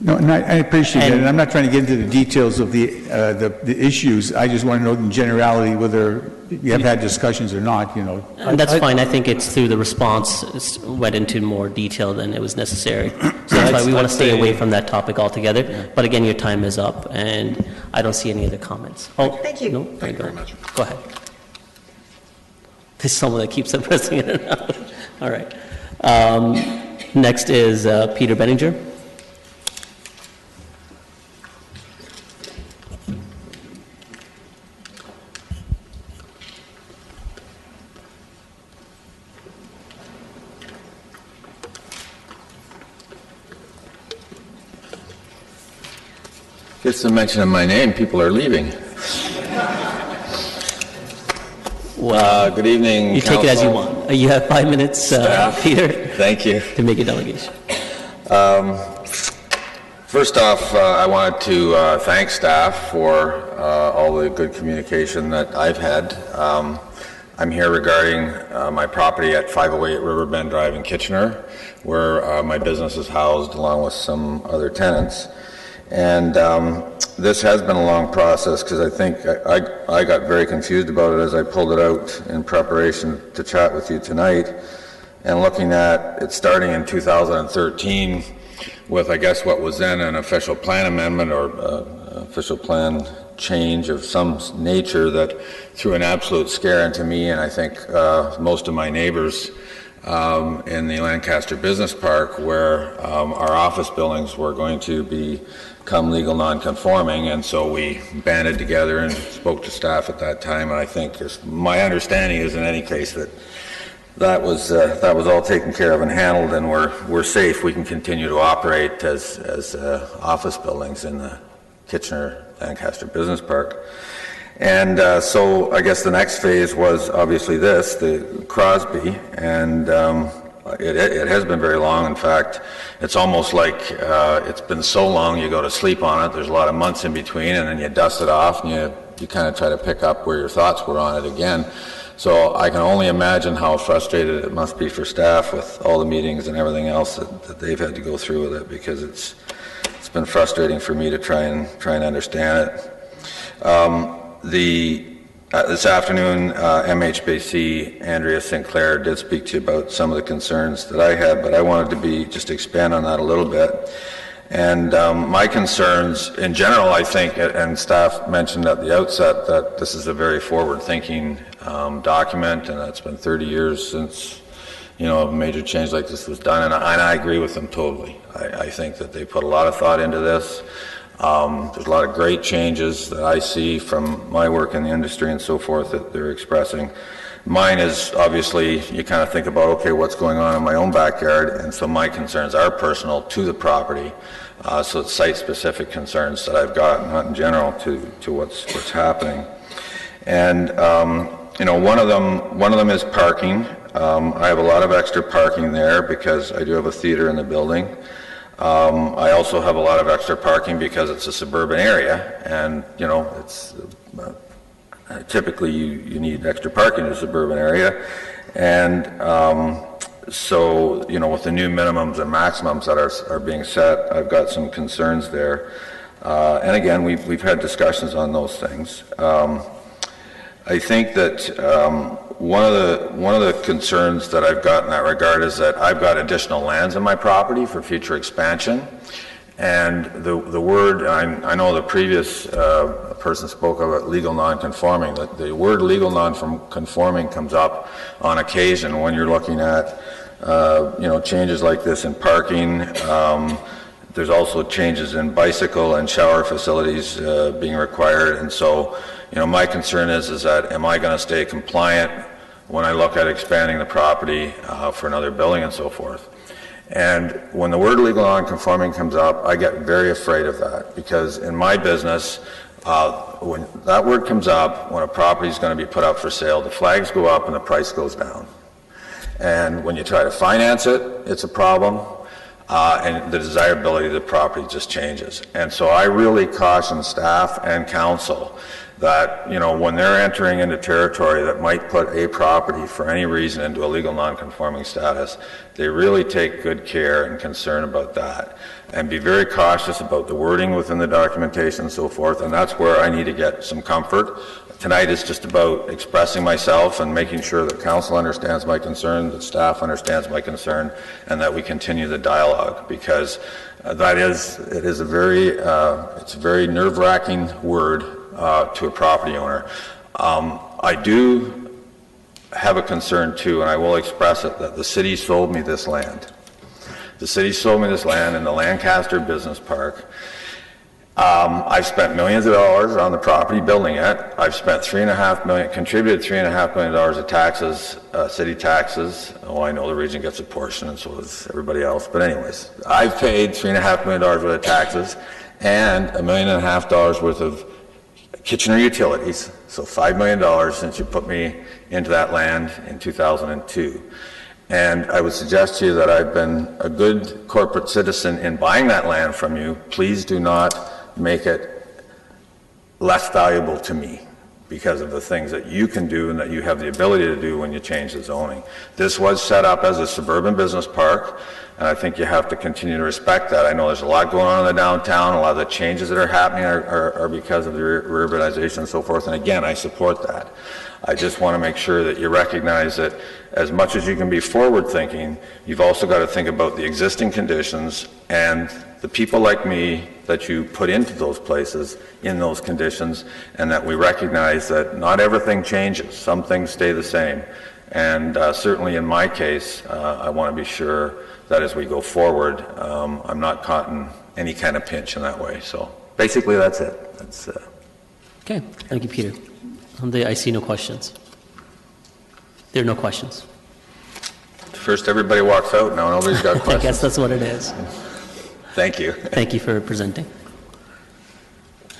No, and I appreciate it, and I'm not trying to get into the details of the issues. I just want to know in generality whether you have had discussions or not, you know. And that's fine. I think it's through the response went into more detail than it was necessary. So that's why we want to stay away from that topic altogether. Yeah. But again, your time is up, and I don't see any other comments. Oh, thank you. No? Thank you very much. Go ahead. There's someone that keeps on pressing it in and out. All right. Next is Peter Benninger. Just the mention of my name, people are leaving. Good evening, You take it as you want. You have 5 minutes, Peter. Thank you. To make a delegation. First off, I wanted to thank staff for all the good communication that I've had. I'm here regarding my property at 508 Riverbend Drive in Kitchener, where my business is housed along with some other tenants. And this has been a long process because I think I got very confused about it as I pulled it out in preparation to chat with you tonight. And looking at it starting in 2013 with, I guess, what was then an official plan amendment or official plan change of some nature that threw an absolute scare into me and I think most of my neighbors in the Lancaster Business Park, where our office buildings were going to become legal non-conforming, and so we banded together and spoke to staff at that time. And I think my understanding is, in any case, that was all taken care of and handled, and we're safe. We can continue to operate as office buildings in the Kitchener Lancaster Business Park. And so I guess the next phase was obviously the Crosby, and it has been very long. In fact, it's almost like it's been so long you go to sleep on it. There's a lot of months in between, and then you dust it off and you kind of try to pick up where your thoughts were on it again. So I can only imagine how frustrated it must be for staff with all the meetings and everything else that they've had to go through with it, because it's been frustrating for me to try and understand it. This afternoon, MHBC Andrea Sinclair did speak to you about some of the concerns that I had, but I wanted to just expand on that a little bit. And my concerns in general, I think, and staff mentioned at the outset that this is a very forward-thinking document, and it's been 30 years since a major change like this was done, and I agree with them totally. I think that they put a lot of thought into this. There's a lot of great changes that I see from my work in the industry and so forth that they're expressing. Mine is obviously, you kind of think about, okay, what's going on in my own backyard, and so my concerns are personal to the property. So it's site-specific concerns that I've got, not in general to what's happening. And one of them is parking. I have a lot of extra parking there because I do have a theater in the building. I also have a lot of extra parking because it's a suburban area, and it's typically you need extra parking in a suburban area, and so with the new minimums and maximums that are being set, I've got some concerns there, and again we've had discussions on those things. I think that one of the concerns that I've got in that regard is that I've got additional lands in my property for future expansion, and the word, I know the previous person spoke about legal non-conforming, that the word legal non-conforming comes up on occasion when you're looking at changes like this in parking. There's also changes in bicycle and shower facilities being required, and so my concern is that am I going to stay compliant when I look at expanding the property for another building and so forth. And when the word legal non-conforming comes up, I get very afraid of that, because in my business, when that word comes up, when a property is going to be put up for sale, the flags go up and the price goes down. And when you try to finance it, it's a problem, and the desirability of the property just changes. And so I really caution staff and council that, when they're entering into territory that might put a property for any reason into a legal non-conforming status, they really take good care and concern about that, and be very cautious about the wording within the documentation and so forth, and that's where I need to get some comfort. Tonight is just about expressing myself and making sure that council understands my concern, that staff understands my concern, and that we continue the dialogue, because it's a very nerve-wracking word to a property owner. I do have a concern too, and I will express it, that the city sold me this land. The city sold me this land in the Lancaster Business Park. I've spent millions of dollars on the property building it. I've spent contributed $3.5 million of taxes, city taxes. Oh, I know the region gets a portion, and so does everybody else. But anyways, I've paid $3.5 million worth of taxes and $1.5 million worth of Kitchener utilities, so $5 million since you put me into that land in 2002. And I would suggest to you that I've been a good corporate citizen in buying that land from you. Please do not make it less valuable to me because of the things that you can do and that you have the ability to do when you change the zoning. This was set up as a suburban business park, and I think you have to continue to respect that. I know there's a lot going on in the downtown. A lot of the changes that are happening are because of the urbanization and so forth, and again, I support that. I just want to make sure that you recognize that as much as you can be forward-thinking, you've also got to think about the existing conditions and the people like me that you put into those places in those conditions, and that we recognize that not everything changes. Some things stay the same. And certainly in my case, I want to be sure that as we go forward, I'm not caught in any kind of pinch in that way. So basically that's it. Okay, thank you, Peter. I see no questions. There are no questions. First everybody walks out, now nobody's got questions. I guess that's what it is. Thank you. Thank you for presenting.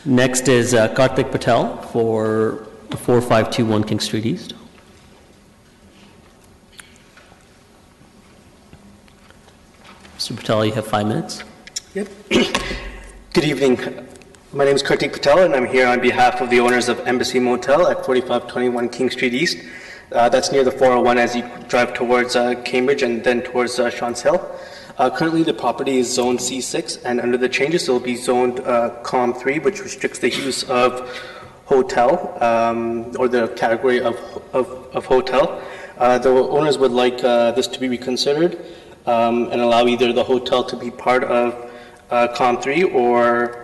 Next is Karthik Patel for 4521 King Street East. Mr. Patel, you have 5 minutes. Yep. Good evening. My name is Karthik Patel, and I'm here on behalf of the owners of Embassy Motel at 4521 King Street East. That's near the 401 as you drive towards Cambridge and then towards Shawns Hill. Currently, the property is zoned C6, and under the changes, it will be zoned COM3, which restricts the use of hotel, or the category of hotel. The owners would like this to be reconsidered and allow either the hotel to be part of COM3 or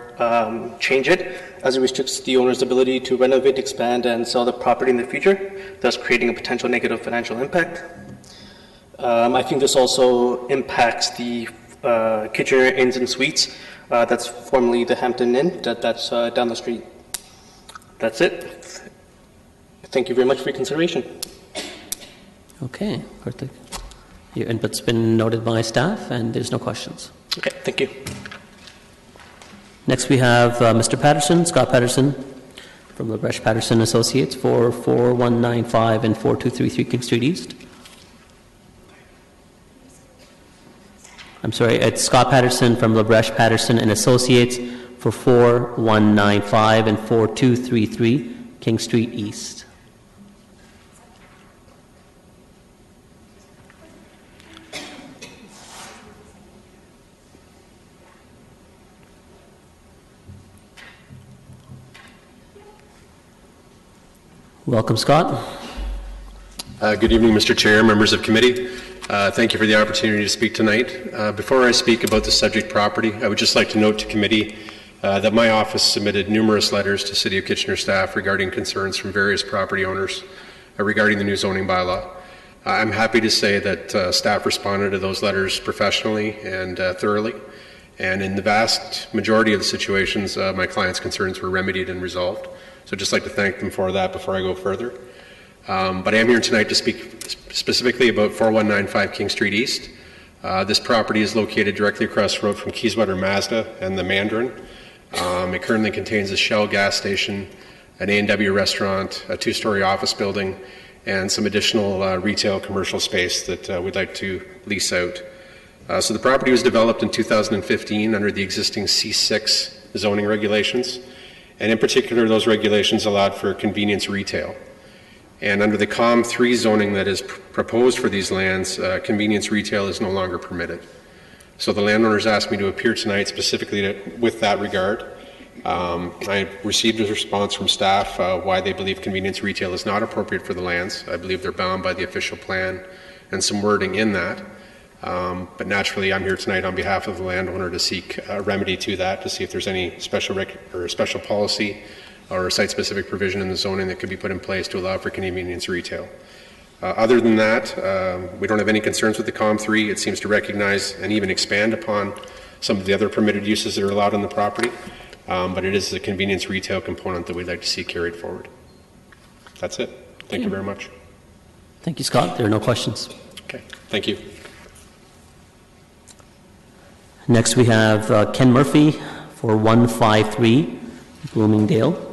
change it, as it restricts the owner's ability to renovate, expand, and sell the property in the future, thus creating a potential negative financial impact. I think this also impacts the Kitchener Inns and Suites, that's formerly the Hampton Inn, that's down the street. That's it. Thank you very much for your consideration. Okay, Karthik. Your input's been noted by staff, and there's no questions. Okay, thank you. Next we have Mr. Patterson, Scott Patterson, from LaBreche Patterson Associates for 4195 and 4233 King Street East. I'm sorry, it's Scott Patterson from LaBreche Patterson and Associates for 4195 and 4233 King Street East. Welcome, Scott. Good evening, Mr. Chair, members of committee. Thank you for the opportunity to speak tonight. Before I speak about the subject property, I would just like to note to committee that my office submitted numerous letters to City of Kitchener staff regarding concerns from various property owners regarding the new zoning bylaw. I'm happy to say that staff responded to those letters professionally and thoroughly, and in the vast majority of the situations, my clients' concerns were remedied and resolved. So I'd just like to thank them for that before I go further. But I am here tonight to speak specifically about 4195 King Street East. This property is located directly across the road from Keyswetter Mazda and the Mandarin. It currently contains a Shell gas station, an A&W restaurant, a two-story office building, and some additional retail commercial space that we'd like to lease out. So the property was developed in 2015 under the existing C6 zoning regulations, and in particular those regulations allowed for convenience retail. And under the COM3 zoning that is proposed for these lands, convenience retail is no longer permitted. So the landowners asked me to appear tonight specifically with that regard. I received a response from staff why they believe convenience retail is not appropriate for the lands. I believe they're bound by the official plan and some wording in that. But naturally, I'm here tonight on behalf of the landowner to seek a remedy to that, to see if there's any special policy or site-specific provision in the zoning that could be put in place to allow for convenience retail. Other than that, we don't have any concerns with the COM3. It seems to recognize and even expand upon some of the other permitted uses that are allowed on the property, but it is the convenience retail component that we'd like to see carried forward. That's it. Thank you very much. Thank you, Scott. There are no questions. Okay. Thank you. Next, we have Ken Murphy for 153 Bloomingdale.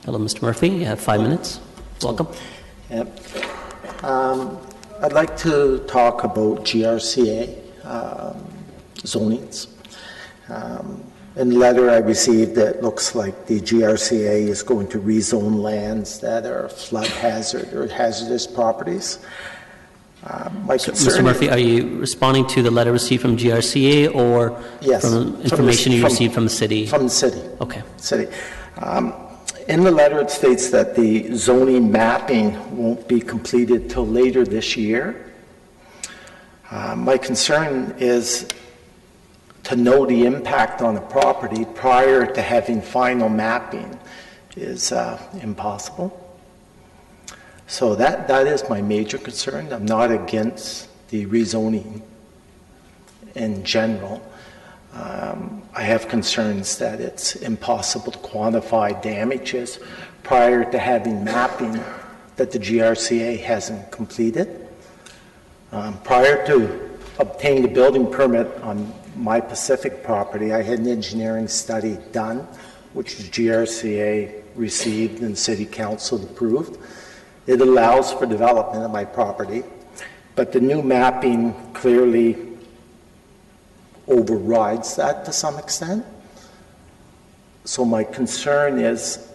Hello, Mr. Murphy. You have 5 minutes. Welcome. Yep. I'd like to talk about GRCA zonings. In the letter I received, it looks like the GRCA is going to rezone lands that are flood hazard or hazardous properties. Mr. Murphy, are you responding to the letter received from GRCA or yes, from information you received from the city? From the city. Okay. City. In the letter, it states that the zoning mapping won't be completed till later this year. My concern is to know the impact on the property prior to having final mapping is impossible. So that is my major concern. I'm not against the rezoning in general. I have concerns that it's impossible to quantify damages prior to having mapping that the GRCA hasn't completed. Prior to obtaining the building permit on my Pacific property, I had an engineering study done, which the GRCA received and City Council approved. It allows for development of my property, but the new mapping clearly overrides that to some extent. So my concern is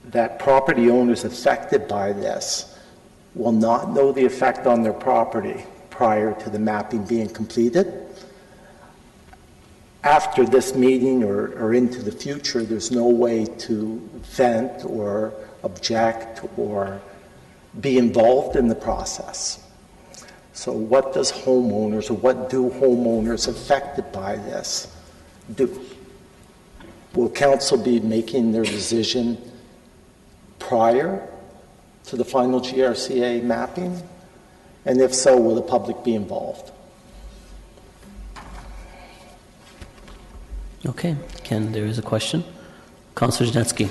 that property owners affected by this will not know the effect on their property prior to the mapping being completed. After this meeting or into the future, there's no way to vent or object or be involved in the process. So what does homeowners, or what do homeowners affected by this do? Will council be making their decision prior to the final GRCA mapping? And if so, will the public be involved? Okay, Ken, there is a question. Councillor Janetzky.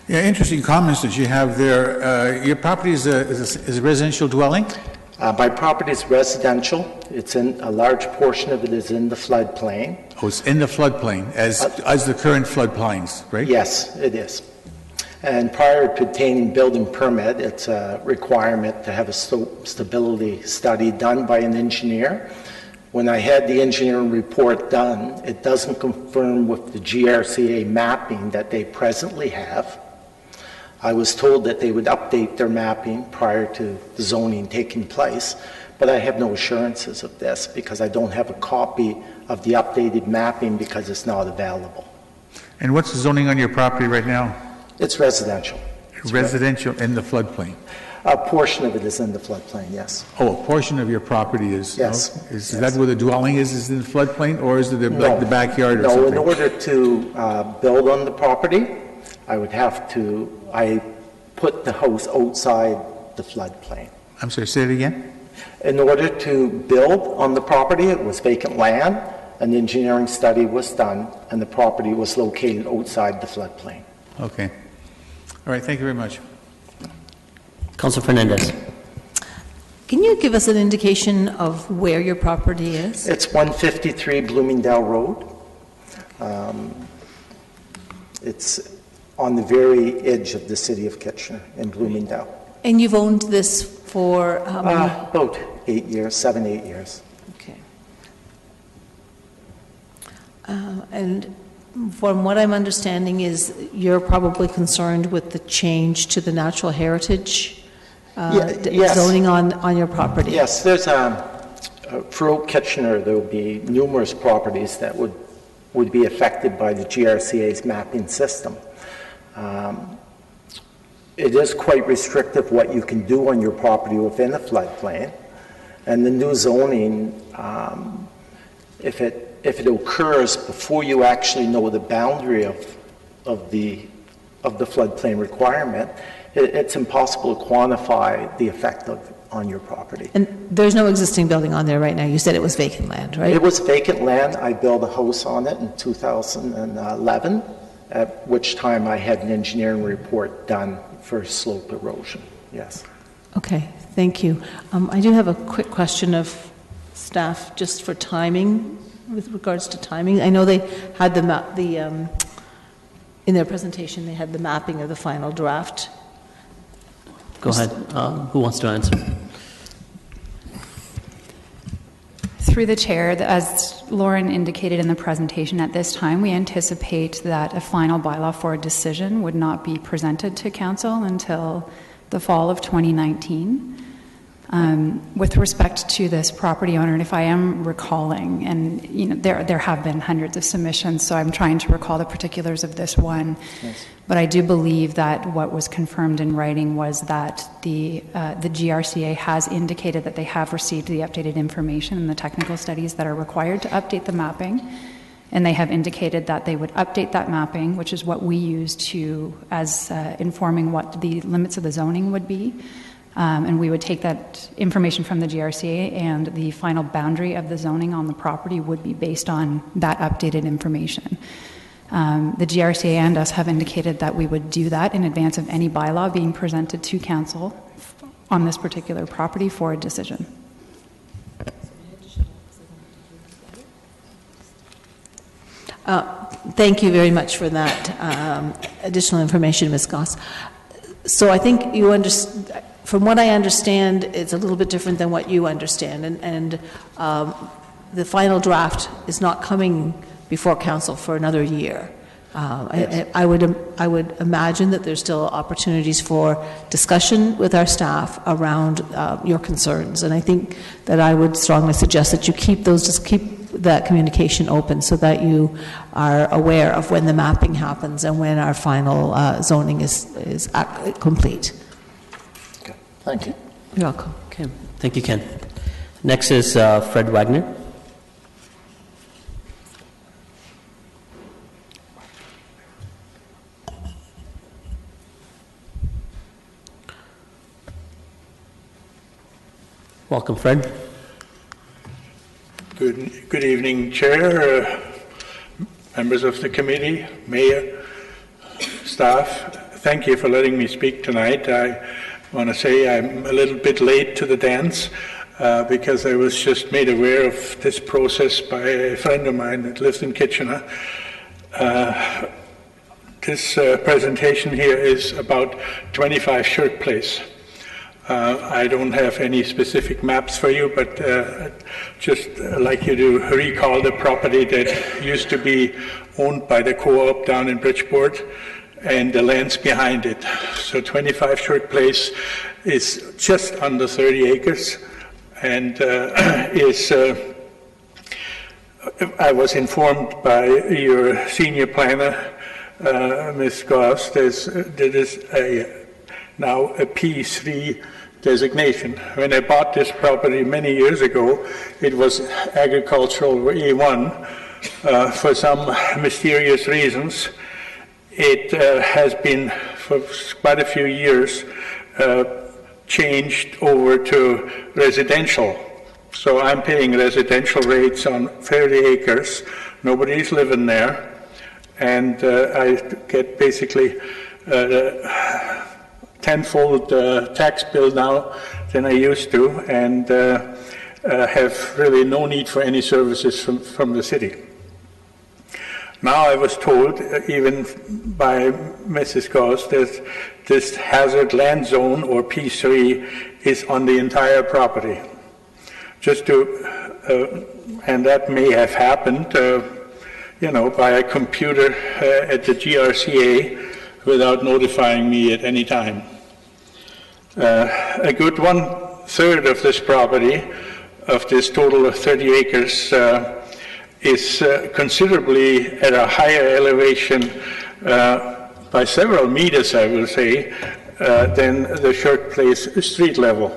Yeah, interesting comments that you have there. Your property is a residential dwelling? My property is residential. It's in a large portion of it is in the floodplain. Oh, it's in the floodplain, as the current floodplains, right? Yes, it is. And prior to obtaining building permit, it's a requirement to have a stability study done by an engineer. When I had the engineering report done, it doesn't confirm with the GRCA mapping that they presently have. I was told that they would update their mapping prior to the zoning taking place, but I have no assurances of this because I don't have a copy of the updated mapping because it's not available. And what's the zoning on your property right now? It's residential. Residential in the floodplain? A portion of it is in the floodplain, yes. Oh, a portion of your property is? Yes. Is that where the dwelling is in the floodplain, or is it like the backyard or no, something? in order to build on the property, I put the house outside the floodplain. I'm sorry, say it again? In order to build on the property, it was vacant land, an engineering study was done, and the property was located outside the floodplain. Okay. All right, thank you very much. Councilor Fernandez. Can you give us an indication of where your property is? It's 153 Bloomingdale Road. It's on the very edge of the city of Kitchener in Bloomingdale. And you've owned this for how many? About 8 years, 7, 8 years. Okay. And from what I'm understanding is you're probably concerned with the change to the natural heritage yes. zoning on your property. Yes, there's throughout Kitchener there will be numerous properties that would be affected by the GRCA's mapping system. It is quite restrictive what you can do on your property within a floodplain, and the new zoning, if it occurs before you actually know the boundary of the floodplain requirement, it's impossible to quantify the effect on your property. And there's no existing building on there right now. You said it was vacant land, right? It was vacant land. I built a house on it in 2011, at which time I had an engineering report done for slope erosion. Yes. Okay, thank you. I do have a quick question of staff just for timing, with regards to timing. I know they had in their presentation, they had the mapping of the final draft. Go ahead. Who wants to answer? Through the chair, as Lauren indicated in the presentation, at this time we anticipate that a final bylaw for a decision would not be presented to council until the fall of 2019. With respect to this property owner, and if I am recalling, and there have been hundreds of submissions, so I'm trying to recall the particulars of this one. Yes. But I do believe that what was confirmed in writing was that the GRCA has indicated that they have received the updated information and the technical studies that are required to update the mapping, and they have indicated that they would update that mapping, which is what we use as informing what the limits of the zoning would be. And we would take that information from the GRCA, and the final boundary of the zoning on the property would be based on that updated information. The GRCA and us have indicated that we would do that in advance of any bylaw being presented to council on this particular property for a decision. Thank you very much for that additional information, Ms. Goss. So I think you understand. From what I understand, it's a little bit different than what you understand, and the final draft is not coming before council for another year. Yes. I would imagine that there's still opportunities for discussion with our staff around your concerns, and I think that I would strongly suggest that you keep that communication open so that you are aware of when the mapping happens and when our final zoning is complete. Thank you. You're welcome. Okay, thank you, Ken. Next is Fred Wagner. Welcome, Fred. Good evening, Chair, members of the committee, Mayor, staff. Thank you for letting me speak tonight. I want to say I'm a little bit late to the dance because I was just made aware of this process by a friend of mine that lives in Kitchener. This presentation here is about 25 Shirk Place. I don't have any specific maps for you, but just like you to recall the property that used to be owned by the co-op down in Bridgeport and the lands behind it. So 25 Shirk Place is just under 30 acres, and I was informed by your senior planner, Ms. Goss, there is now a P3 designation. When I bought this property many years ago, it was agricultural A1. For some mysterious reasons, it has been for quite a few years changed over to residential. So I'm paying residential rates on 30 acres. Nobody's living there. And I get basically tenfold tax bill now than I used to, and have really no need for any services from the city. Now I was told, even by Mrs. Goss, that this hazard land zone, or P3, is on the entire property. And that may have happened, by a computer at the GRCA without notifying me at any time. A good 1/3 of this property, of this total of 30 acres, is considerably at a higher elevation by several meters, I will say, than the Shirk Place street level.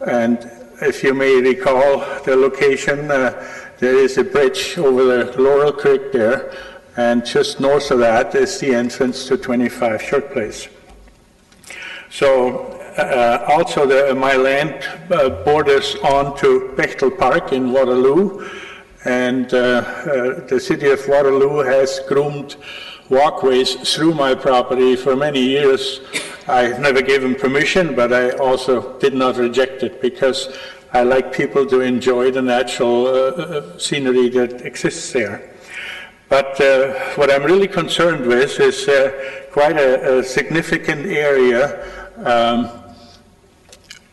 And if you may recall the location, there is a bridge over the Laurel Creek there, and just north of that is the entrance to 25 Shirk Place. So also my land borders on to Bechtel Park in Waterloo, and the city of Waterloo has groomed walkways through my property for many years. I never gave them permission, but I also did not reject it because I like people to enjoy the natural scenery that exists there. But what I'm really concerned with is quite a significant area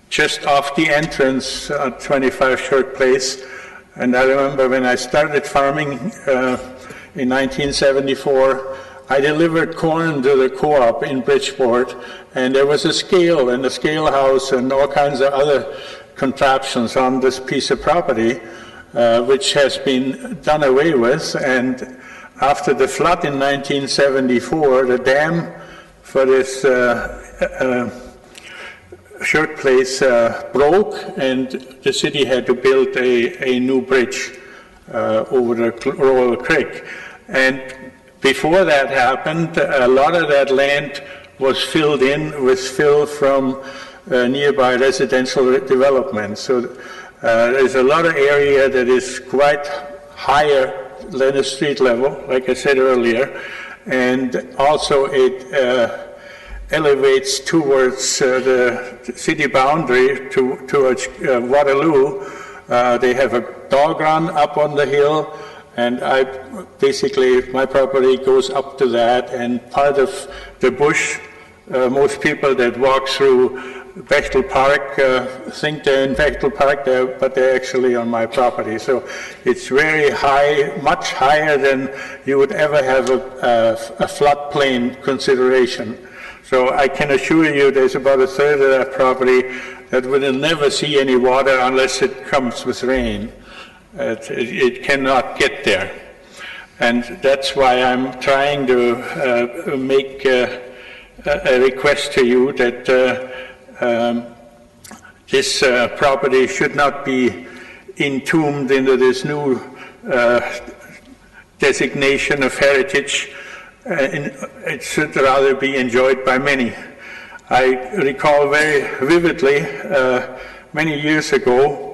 just off the entrance at 25 Shirk Place. And I remember when I started farming in 1974, I delivered corn to the co-op in Bridgeport, and there was a scale and a scale house and all kinds of other contraptions on this piece of property, which has been done away with. And after the flood in 1974, the dam for this Shirk Place broke, and the city had to build a new bridge over the Laurel Creek. And before that happened, a lot of that land was filled in with fill from nearby residential development. So there's a lot of area that is quite higher than the street level, like I said earlier, and also it elevates towards the city boundary towards Waterloo. They have a dog run up on the hill, and basically my property goes up to that, and part of the bush, most people that walk through Bechtel Park think they're in Bechtel Park, but they're actually on my property. So it's very high, much higher than you would ever have a floodplain consideration. So I can assure you there's about 1/3 of that property that will never see any water unless it comes with rain. It cannot get there. And that's why I'm trying to make a request to you that this property should not be entombed into this new designation of heritage. It should rather be enjoyed by many. I recall very vividly, many years ago,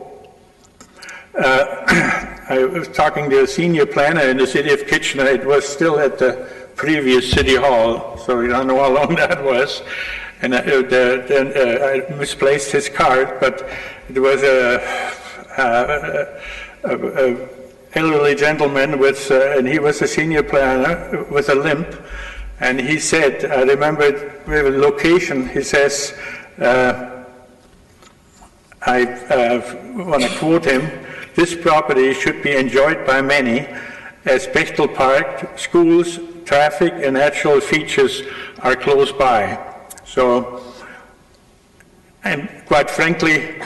I was talking to a senior planner in the city of Kitchener. It was still at the previous city hall, so I don't know how long that was. And I misplaced his card, but it was a elderly gentleman with, and he was a senior planner with a limp, and he said, I remember the location, he says, I want to quote him, "This property should be enjoyed by many as Bechtel Park, schools, traffic, and natural features are close by." So, and quite frankly,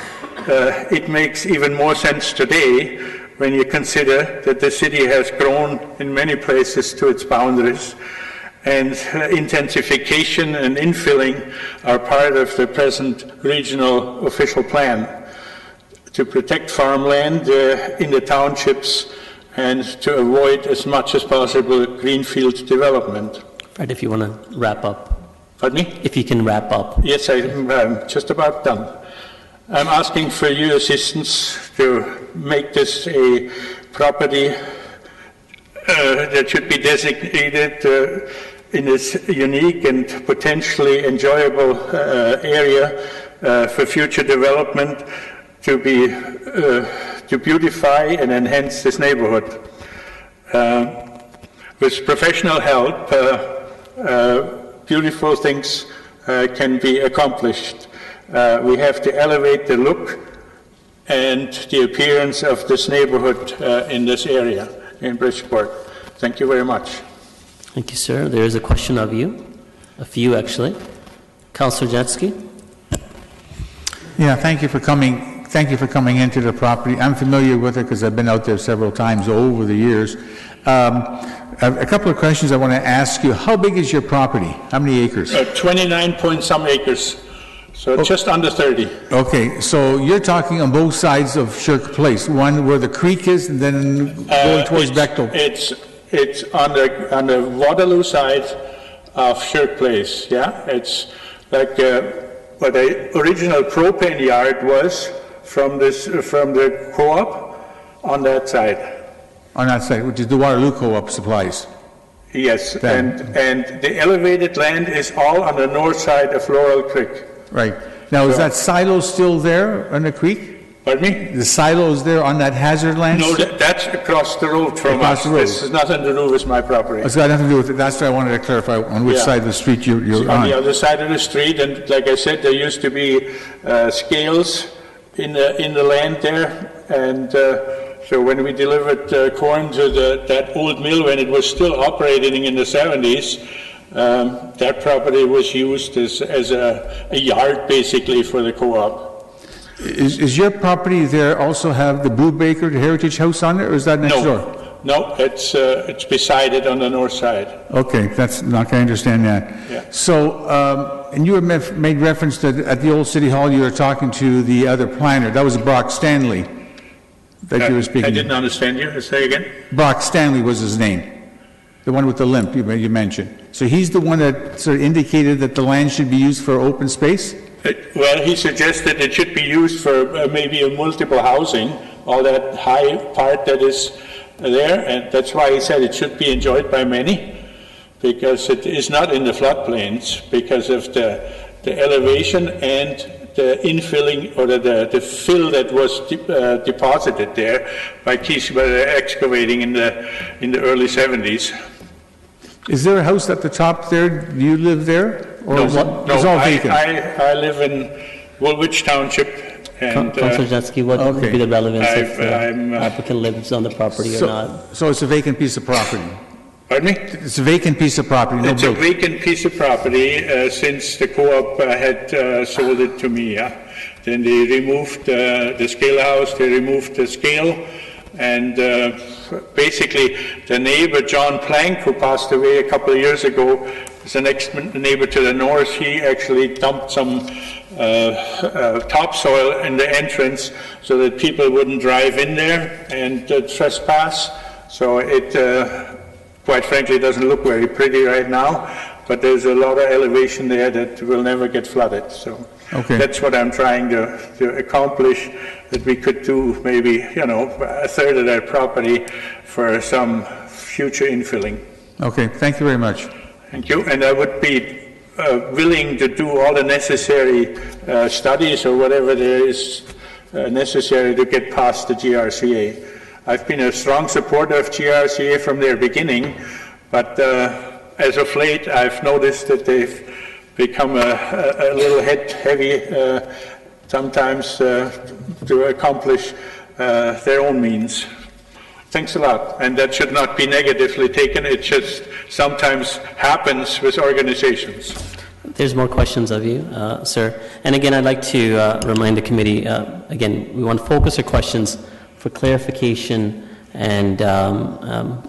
it makes even more sense today when you consider that the city has grown in many places to its boundaries, and intensification and infilling are part of the present regional official plan to protect farmland in the townships and to avoid as much as possible greenfield development. Fred, if you want to wrap up. Pardon me? If you can wrap up. Yes, I'm just about done. I'm asking for your assistance to make this a property that should be designated in this unique and potentially enjoyable area for future development to beautify and enhance this neighborhood. With professional help, beautiful things can be accomplished. We have to elevate the look and the appearance of this neighborhood in this area in Bridgeport. Thank you very much. Thank you, sir. There is a question of you, a few actually. Councillor Jansky. Yeah, thank you for coming. Thank you for coming into the property. I'm familiar with it because I've been out there several times over the years. A couple of questions I want to ask you. How big is your property? How many acres? 29 point some acres, so just under 30. Okay, so you're talking on both sides of Shirk Place, one where the creek is and then going towards Bechtel. It's on the Waterloo side of Shirk Place, yeah? It's like what the original propane yard was from the co-op on that side. On that side, which is the Waterloo Co-op supplies. Yes, and the elevated land is all on the north side of Laurel Creek. Right. Now, is that silo still there on the creek? Pardon me? The silo is there on that hazard land? No, that's across the road from us. This has nothing to do with my property. It's got nothing to do with it. That's what I wanted to clarify on which side of the street you're on. On the other side of the street, and like I said, there used to be scales in the land there, and so when we delivered corn to that old mill when it was still operating in the 70s, that property was used as a yard basically for the co-op. Is your property there also have the Blue Baker, the Heritage House on it, or is that next door? No, it's beside it on the north side. Okay, that's not. I understand that. Yeah. So, and you had made reference that at the old City Hall you were talking to the other planner. That was Brock Stanley that you were speaking. I didn't understand you. Say again. Brock Stanley was his name. The one with the limp you mentioned. So he's the one that sort of indicated that the land should be used for open space? Well, he suggested it should be used for maybe a multiple housing, all that high part that is there, and that's why he said it should be enjoyed by many, because it is not in the floodplains because of the elevation and the infilling or the fill that was deposited there by excavating in the early 70s. Is there a house at the top there? Do you live there? Or No, is it, no, it's all vacant? I live in Woolwich Township. And, Councillor Jansky, what would be the relevance if the I'm, applicant lives on the property or not? So it's a vacant piece of property? Pardon me? It's a vacant piece of property, no It's a vacant piece of property since the co-op had sold it to me, yeah. Then they removed the scale house, they removed the scale, and basically the neighbor, John Plank, who passed away a couple of years ago, is the next neighbor to the north. He actually dumped some topsoil in the entrance so that people wouldn't drive in there and trespass. So it, quite frankly, doesn't look very pretty right now, but there's a lot of elevation there that will never get flooded. So that's what I'm trying to accomplish, that we could do maybe, a third of that property for some future infilling. Okay, thank you very much. Thank you, and I would be willing to do all the necessary studies or whatever there is necessary to get past the GRCA. I've been a strong supporter of GRCA from their beginning, but as of late I've noticed that they've become a little heavy sometimes to accomplish their own means. Thanks a lot, and that should not be negatively taken. It just sometimes happens with organizations. There's more questions of you, sir. And again, I'd like to remind the committee, again, we want to focus our questions for clarification. And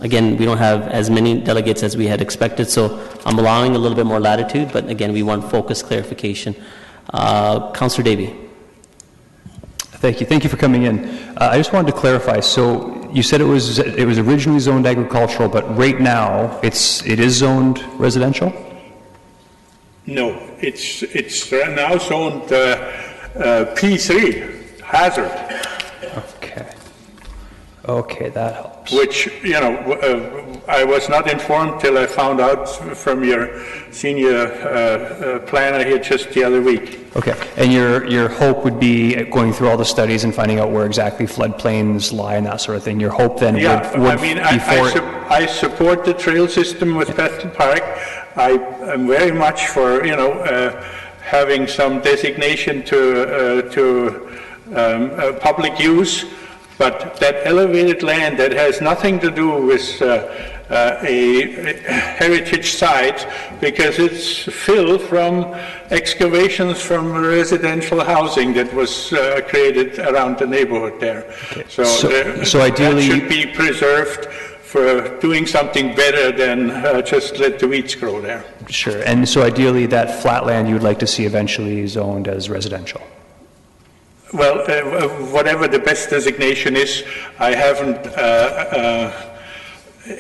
again, we don't have as many delegates as we had expected, so I'm allowing a little bit more latitude, but again, we want focused clarification. Councillor Davey. Thank you. Thank you for coming in. I just wanted to clarify. So you said it was originally zoned agricultural, but right now it is zoned residential? No, it's now zoned P3, hazard. Okay, that helps. Which, you know, I was not informed till I found out from your senior planner here just the other week. Okay, and your hope would be going through all the studies and finding out where exactly floodplains lie and that sort of thing. Your hope then would I mean, I support the trail system with Preston Park. I am very much for, you know, having some designation to public use. But that elevated land that has nothing to do with a heritage site, because it's filled from excavations from residential housing that was created around the neighborhood there. Okay. So ideally, that should be preserved for doing something better than just let the weeds grow there. Sure. And so ideally, that flat land you would like to see eventually zoned as residential. Well, whatever the best designation is, I haven't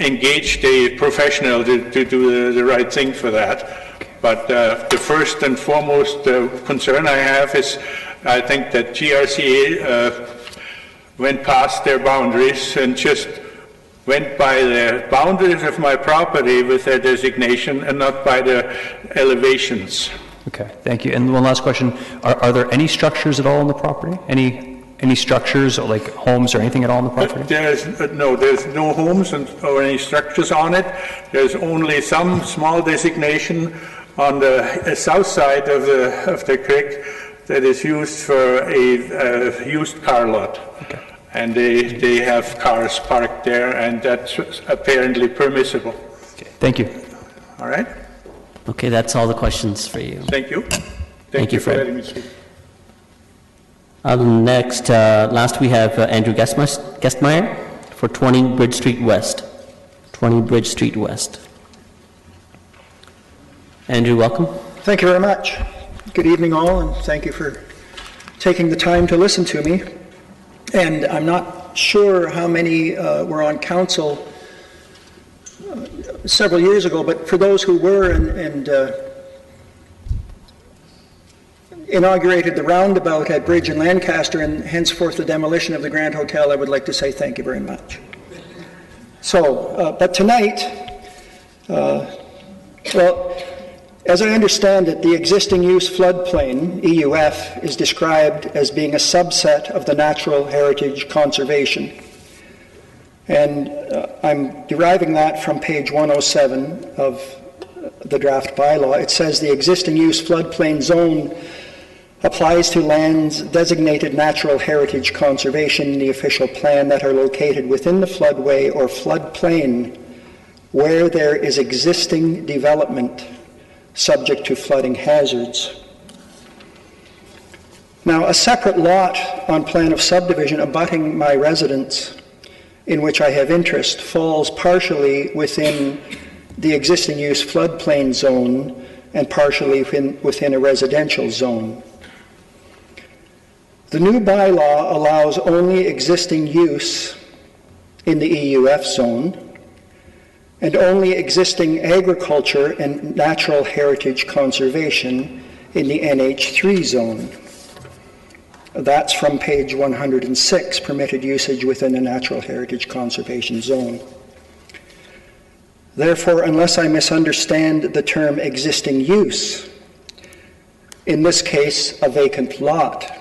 engaged a professional to do the right thing for that. But the first and foremost concern I have is I think that GRCA went past their boundaries and just went by the boundaries of my property with their designation and not by the elevations. Okay, thank you. And one last question. Are there any structures at all on the property? Any structures, or like homes or anything at all on the property? There's no homes or any structures on it. There's only some small designation on the south side of the creek that is used for a used car lot. Okay. And they have cars parked there, and that's apparently permissible. Okay, thank you. All right. Okay, that's all the questions for you. Thank you. Thank you, for Fred. letting me speak. Next, last we have Andrew Gestmeyer for 20 Bridge Street West. 20 Bridge Street West. Andrew, welcome. Thank you very much. Good evening all, and thank you for taking the time to listen to me. And I'm not sure how many were on council several years ago, but for those who were and inaugurated the roundabout at Bridge in Lancaster and henceforth the demolition of the Grand Hotel, I would like to say thank you very much. So, but tonight, well, as I understand it, the existing use floodplain, EUF, is described as being a subset of the Natural Heritage Conservation. And I'm deriving that from page 107 of the draft bylaw. It says the existing use floodplain zone applies to lands designated natural heritage conservation in the official plan that are located within the floodway or floodplain where there is existing development subject to flooding hazards. Now, a separate lot on plan of subdivision abutting my residence in which I have interest falls partially within the existing use floodplain zone and partially within a residential zone. The new bylaw allows only existing use in the EUF zone and only existing agriculture and natural heritage conservation in the NH3 zone. That's from page 106, permitted usage within the natural heritage conservation zone. Therefore, unless I misunderstand the term existing use, in this case, a vacant lot,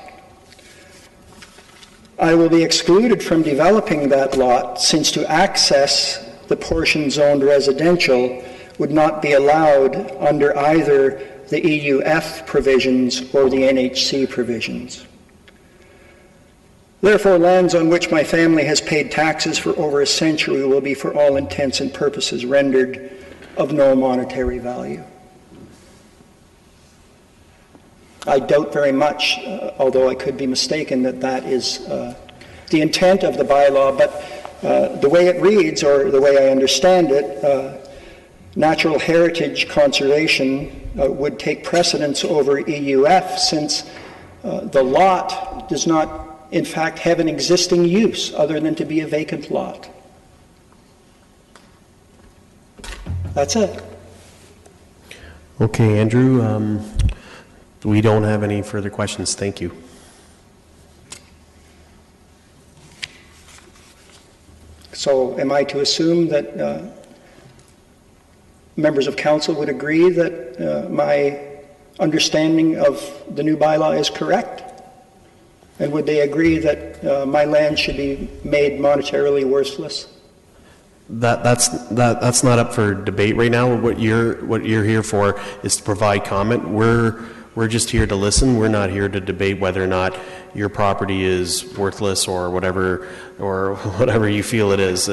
I will be excluded from developing that lot, since to access the portion zoned residential would not be allowed under either the EUF provisions or the NHC provisions. Therefore, lands on which my family has paid taxes for over a century will be, for all intents and purposes, rendered of no monetary value. I doubt very much, although I could be mistaken, that that is the intent of the bylaw, but the way it reads, or the way I understand it, natural heritage conservation would take precedence over EUF, since the lot does not, in fact, have an existing use other than to be a vacant lot. That's it. Okay, Andrew, we don't have any further questions. Thank you. So am I to assume that members of council would agree that my understanding of the new bylaw is correct? And would they agree that my land should be made monetarily worthless? That's not up for debate right now. What you're here for is to provide comment. We're just here to listen. We're not here to debate whether or not your property is worthless or whatever you feel it is.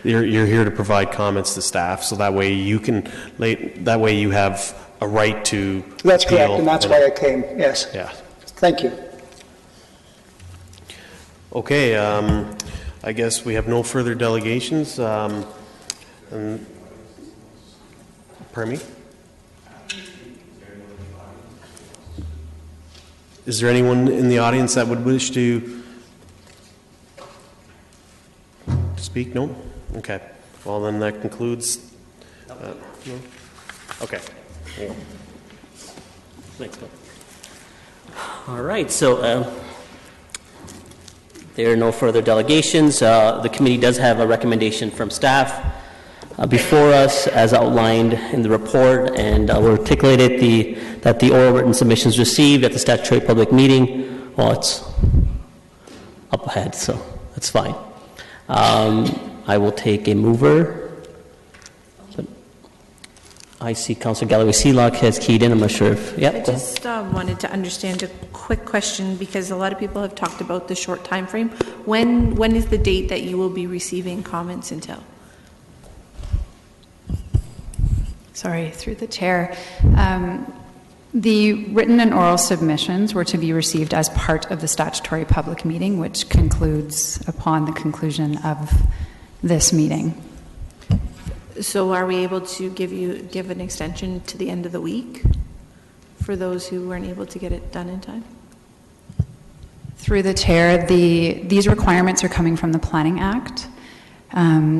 You're here to provide comments to staff, so that way you have a right to. That's correct, and that's why I came. Yes. Yeah. Thank you. Okay. I guess we have no further delegations. Pardon me? Is there anyone in the audience that would wish to speak? No? Okay. Well, then that concludes. No? Okay. Thanks, Bill. All right. So there are no further delegations. The committee does have a recommendation from staff before us, as outlined in the report, and we'll articulate it that the oral written submissions received at the statutory public meeting, well, it's up ahead, so that's fine. I will take a mover. I see Councillor Galloway-Sealock has keyed in. I'm not sure if... Yeah, I just wanted to understand a quick question, because a lot of people have talked about the short time frame. When is the date that you will be receiving comments until? Sorry, through the chair. The written and oral submissions were to be received as part of the statutory public meeting, which concludes upon the conclusion of this meeting. So are we able to give an extension to the end of the week for those who weren't able to get it done in time? Through the chair, these requirements are coming from the Planning Act.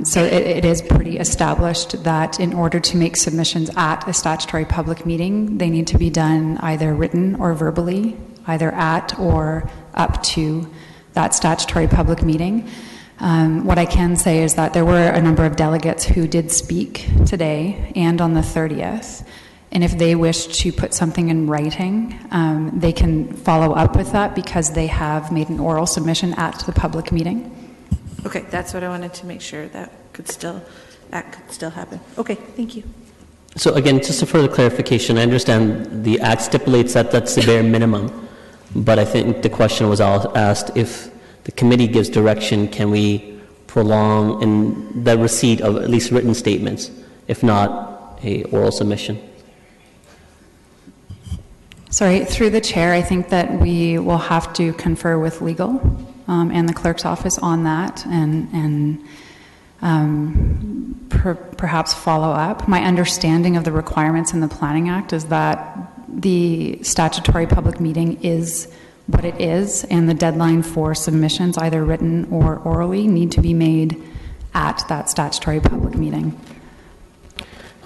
So it is pretty established that in order to make submissions at a statutory public meeting, they need to be done either written or verbally, either at or up to that statutory public meeting. What I can say is that there were a number of delegates who did speak today and on the 30th, and if they wish to put something in writing, they can follow up with that because they have made an oral submission at the public meeting. Okay, that's what I wanted to make sure that could still happen. Okay, thank you. So again, just a further clarification, I understand the Act stipulates that that's the bare minimum, but I think the question was asked, if the committee gives direction, can we prolong in the receipt of at least written statements, if not a oral submission? Sorry, through the chair, I think that we will have to confer with legal and the clerk's office on that and perhaps follow up. My understanding of the requirements in the Planning Act is that the statutory public meeting is what it is, and the deadline for submissions, either written or orally, need to be made at that statutory public meeting.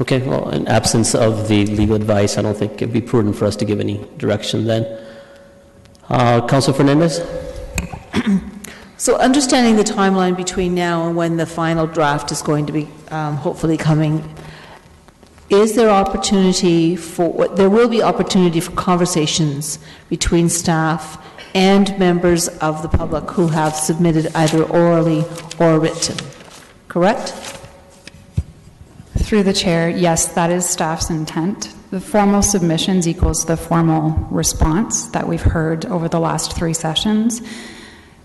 Okay, well, in absence of the legal advice, I don't think it'd be prudent for us to give any direction then. Councilor Fernandez? So understanding the timeline between now and when the final draft is going to be hopefully coming, is there opportunity for, there will be opportunity for conversations between staff and members of the public who have submitted either orally or written, correct? Through the chair, yes, that is staff's intent. The formal submissions equals the formal response that we've heard over the last 3 sessions.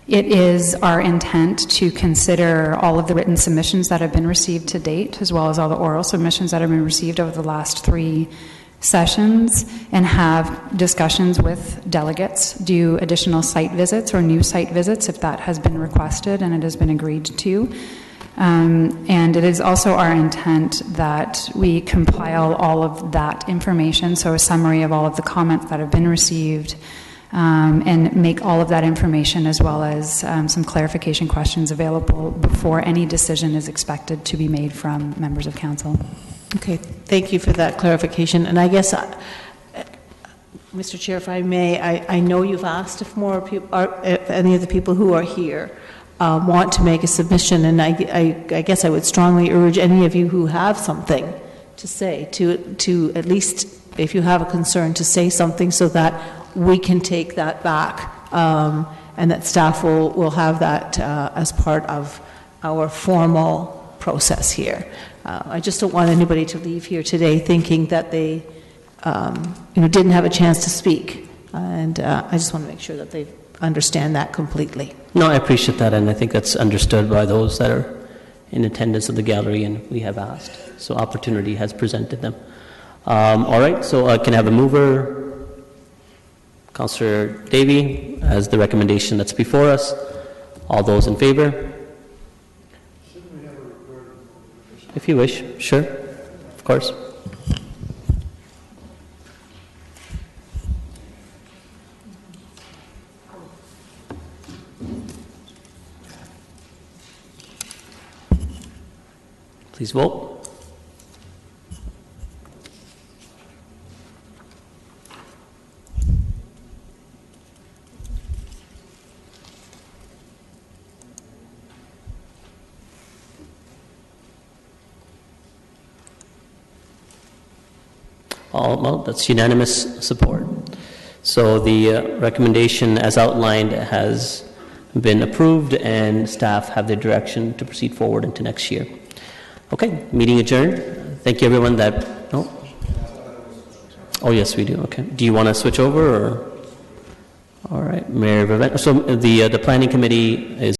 It is our intent to consider all of the written submissions that have been received to date, as well as all the oral submissions that have been received over the last 3 sessions and have discussions with delegates, do additional site visits or new site visits if that has been requested and it has been agreed to. And it is also our intent that we compile all of that information, so a summary of all of the comments that have been received, and make all of that information as well as some clarification questions available before any decision is expected to be made from members of council. Okay, thank you for that clarification. And I guess, Mr. Chair, if I may, I know you've asked if more people, if any of the people who are here want to make a submission, and I guess I would strongly urge any of you who have something to say to at least, if you have a concern, to say something so that we can take that back, and that staff will have that as part of our formal process here. I just don't want anybody to leave here today thinking that they didn't have a chance to speak, and I just want to make sure that they understand that completely. No, I appreciate that, and I think that's understood by those that are in attendance of the gallery, and we have asked. So opportunity has presented them. All right, so can I have a mover? Councillor Davey, as the recommendation that's before us. All those in favor? If you wish, sure, of course. Please vote. Well, that's unanimous support. So the recommendation as outlined has been approved, and staff have the direction to proceed forward into next year. Okay, meeting adjourned. Thank you, everyone. Oh, yes, we do. Okay. Do you want to switch over, or? All right, Mayor Viven. So the planning committee is